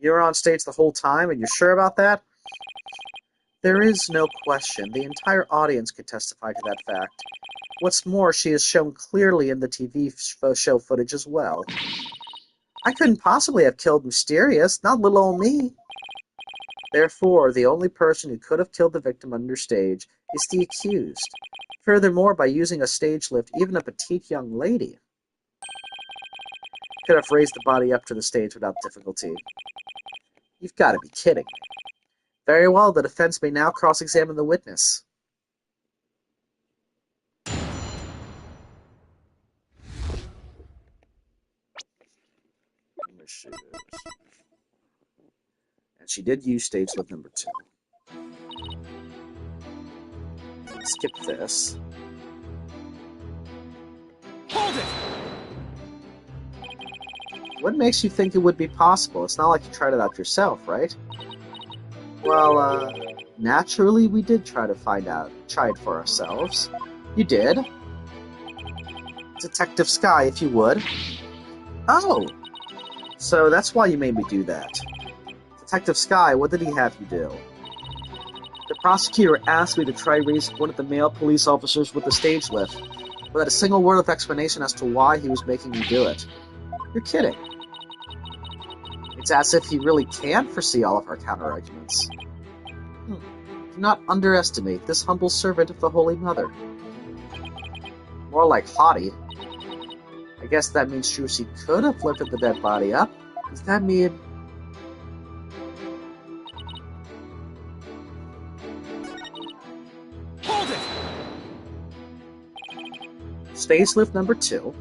You were on stage the whole time, and you're sure about that? There is no question. The entire audience could testify to that fact. What's more, she is shown clearly in the TV show footage as well. I couldn't possibly have killed Mysterious, not little old me. Therefore, the only person who could have killed the victim under stage is the accused. Furthermore, by using a stage lift, even a petite young lady could have raised the body up to the stage without difficulty. You've got to be kidding me. Very well, the defense may now cross-examine the witness. And she did use stage lift number 2. Skip this. Hold it! What makes you think it would be possible? It's not like you tried it out yourself, right? Well, naturally we did try it for ourselves. You did? Detective Sky, if you would. Oh! So that's why you made me do that. Detective Sky, what did he have you do? The prosecutor asked me to try raising one of the male police officers with the stage lift, without a single word of explanation as to why he was making me do it. You're kidding. It's as if he really can foresee all of our counter-arguments. Do not underestimate this humble servant of the Holy Mother. More like haughty. I guess that means Trucy could have lifted the dead body up. Does that mean... Hold it! Stage lift number 2.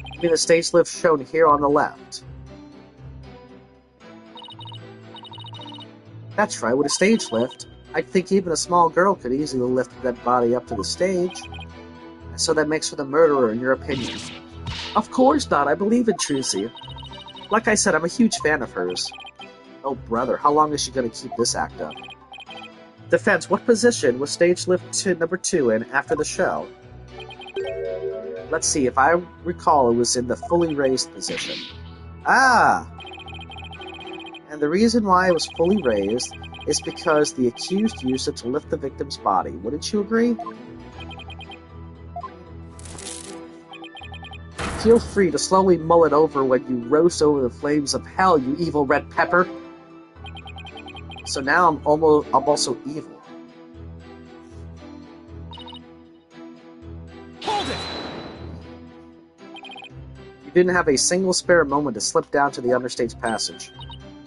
I mean the stage lift shown here on the left. That's right, with a stage lift. I think even a small girl could easily lift that body up to the stage. So that makes her the murderer, in your opinion. Of course not, I believe in Trucy. Like I said, I'm a huge fan of hers. Oh brother, how long is she going to keep this act up? Defense, what position was stage lift number 2 in after the show? Let's see, if I recall, it was in the fully raised position. Ah! And the reason why it was fully raised is because the accused used it to lift the victim's body. Wouldn't you agree? Feel free to slowly mull it over when you roast over the flames of hell, you evil red pepper. So now I'm also evil. Hold it! You didn't have a single spare moment to slip down to the understage passage.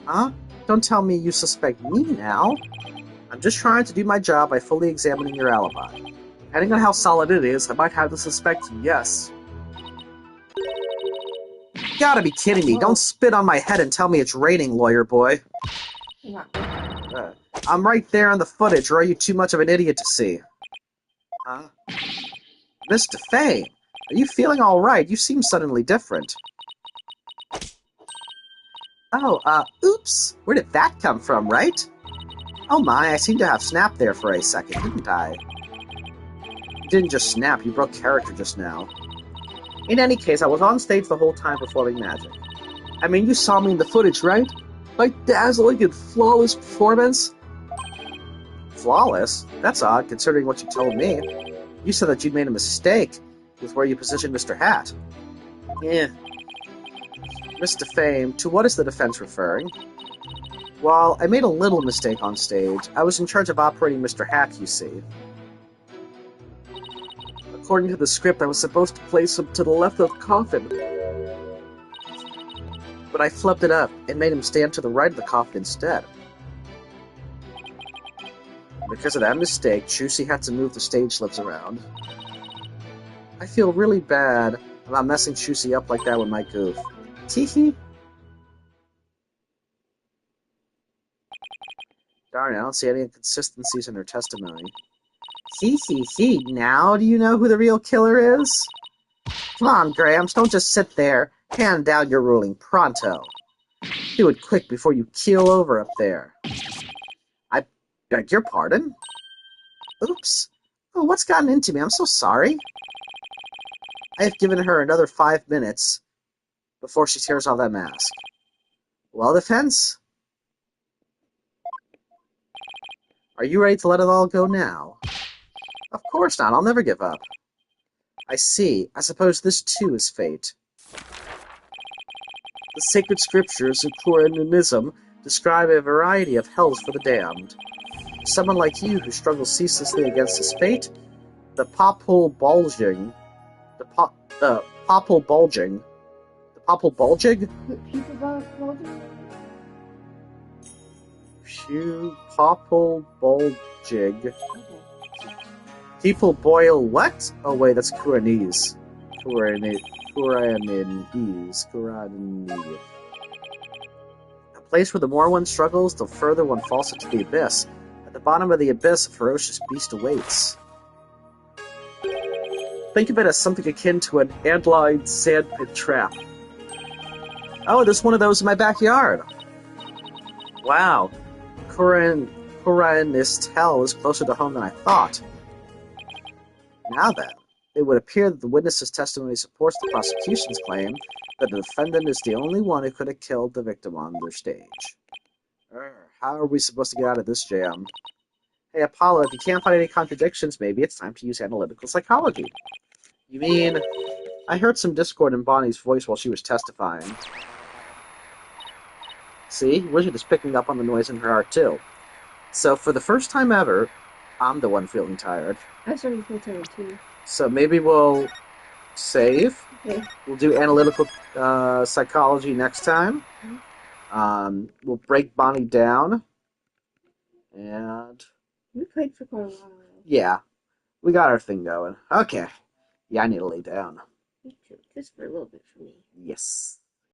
Huh? Don't tell me you suspect me now. I'm just trying to do my job by fully examining your alibi. Depending on how solid it is, I might have to suspect you, yes. You gotta be kidding me. Don't spit on my head and tell me it's raining, lawyer boy. Yeah. I'm right there on the footage, or are you too much of an idiot to see? Huh? Mr. Fame, are you feeling alright? You seem suddenly different. Oh, oops! Where did that come from, right? Oh my, I seem to have snapped there for a second, didn't I? You didn't just snap, you broke character just now. In any case, I was on stage the whole time performing magic. I mean, you saw me in the footage, right? My dazzling and flawless performance? Flawless? That's odd, considering what you told me. You said that you'd made a mistake with where you positioned Mr. Hat. Yeah. Mr. Fame, to what is the defense referring? Well, I made a little mistake on stage. I was in charge of operating Mr. Hat, you see. According to the script, I was supposed to place him to the left of the coffin. But I flipped it up and made him stand to the right of the coffin instead. Because of that mistake, Trucy had to move the stage lifts around. I feel really bad about messing Trucy up like that with my goof. Teehee. Darn, I don't see any inconsistencies in her testimony. Hee. Now do you know who the real killer is? Come on, Gramps, don't just sit there. Hand down your ruling pronto. Do it quick before you keel over up there. I beg your pardon? Oops. Oh, what's gotten into me? I'm so sorry. I have given her another 5 minutes before she tears off that mask. Well, defense? Are you ready to let it all go now? Of course not. I'll never give up. I see. I suppose this too is fate. The sacred scriptures of Quranism describe a variety of hells for the damned. Someone like you who struggles ceaselessly against his fate, the popple bulging, the popple bulging, People bulging? popple bulging. Okay. People boil what? Oh wait, that's Kuranese. Kuranese. A place where the more one struggles, the further one falls into the abyss. At the bottom of the abyss, a ferocious beast awaits. Think of it as something akin to an ant-lined sandpit trap. Oh, there's one of those in my backyard. Wow. Kuranist hell is closer to home than I thought. Now then, it would appear that the witness's testimony supports the prosecution's claim that the defendant is the only one who could have killed the victim on their stage. How are we supposed to get out of this jam? Hey, Apollo, if you can't find any contradictions, maybe it's time to use analytical psychology. You mean... I heard some discord in Bonnie's voice while she was testifying. See? Wizard is picking up on the noise in her heart, too. So, for the first time ever, I'm the one feeling tired. I'm starting to feel tired too. So maybe we'll save. Okay. We'll do analytical psychology next time. We'll break Bonnie down. And... We played for quite a while. yeah, we got our thing going. Okay. Yeah, I need to lay down. Me too. Just for a little bit for me. Yes.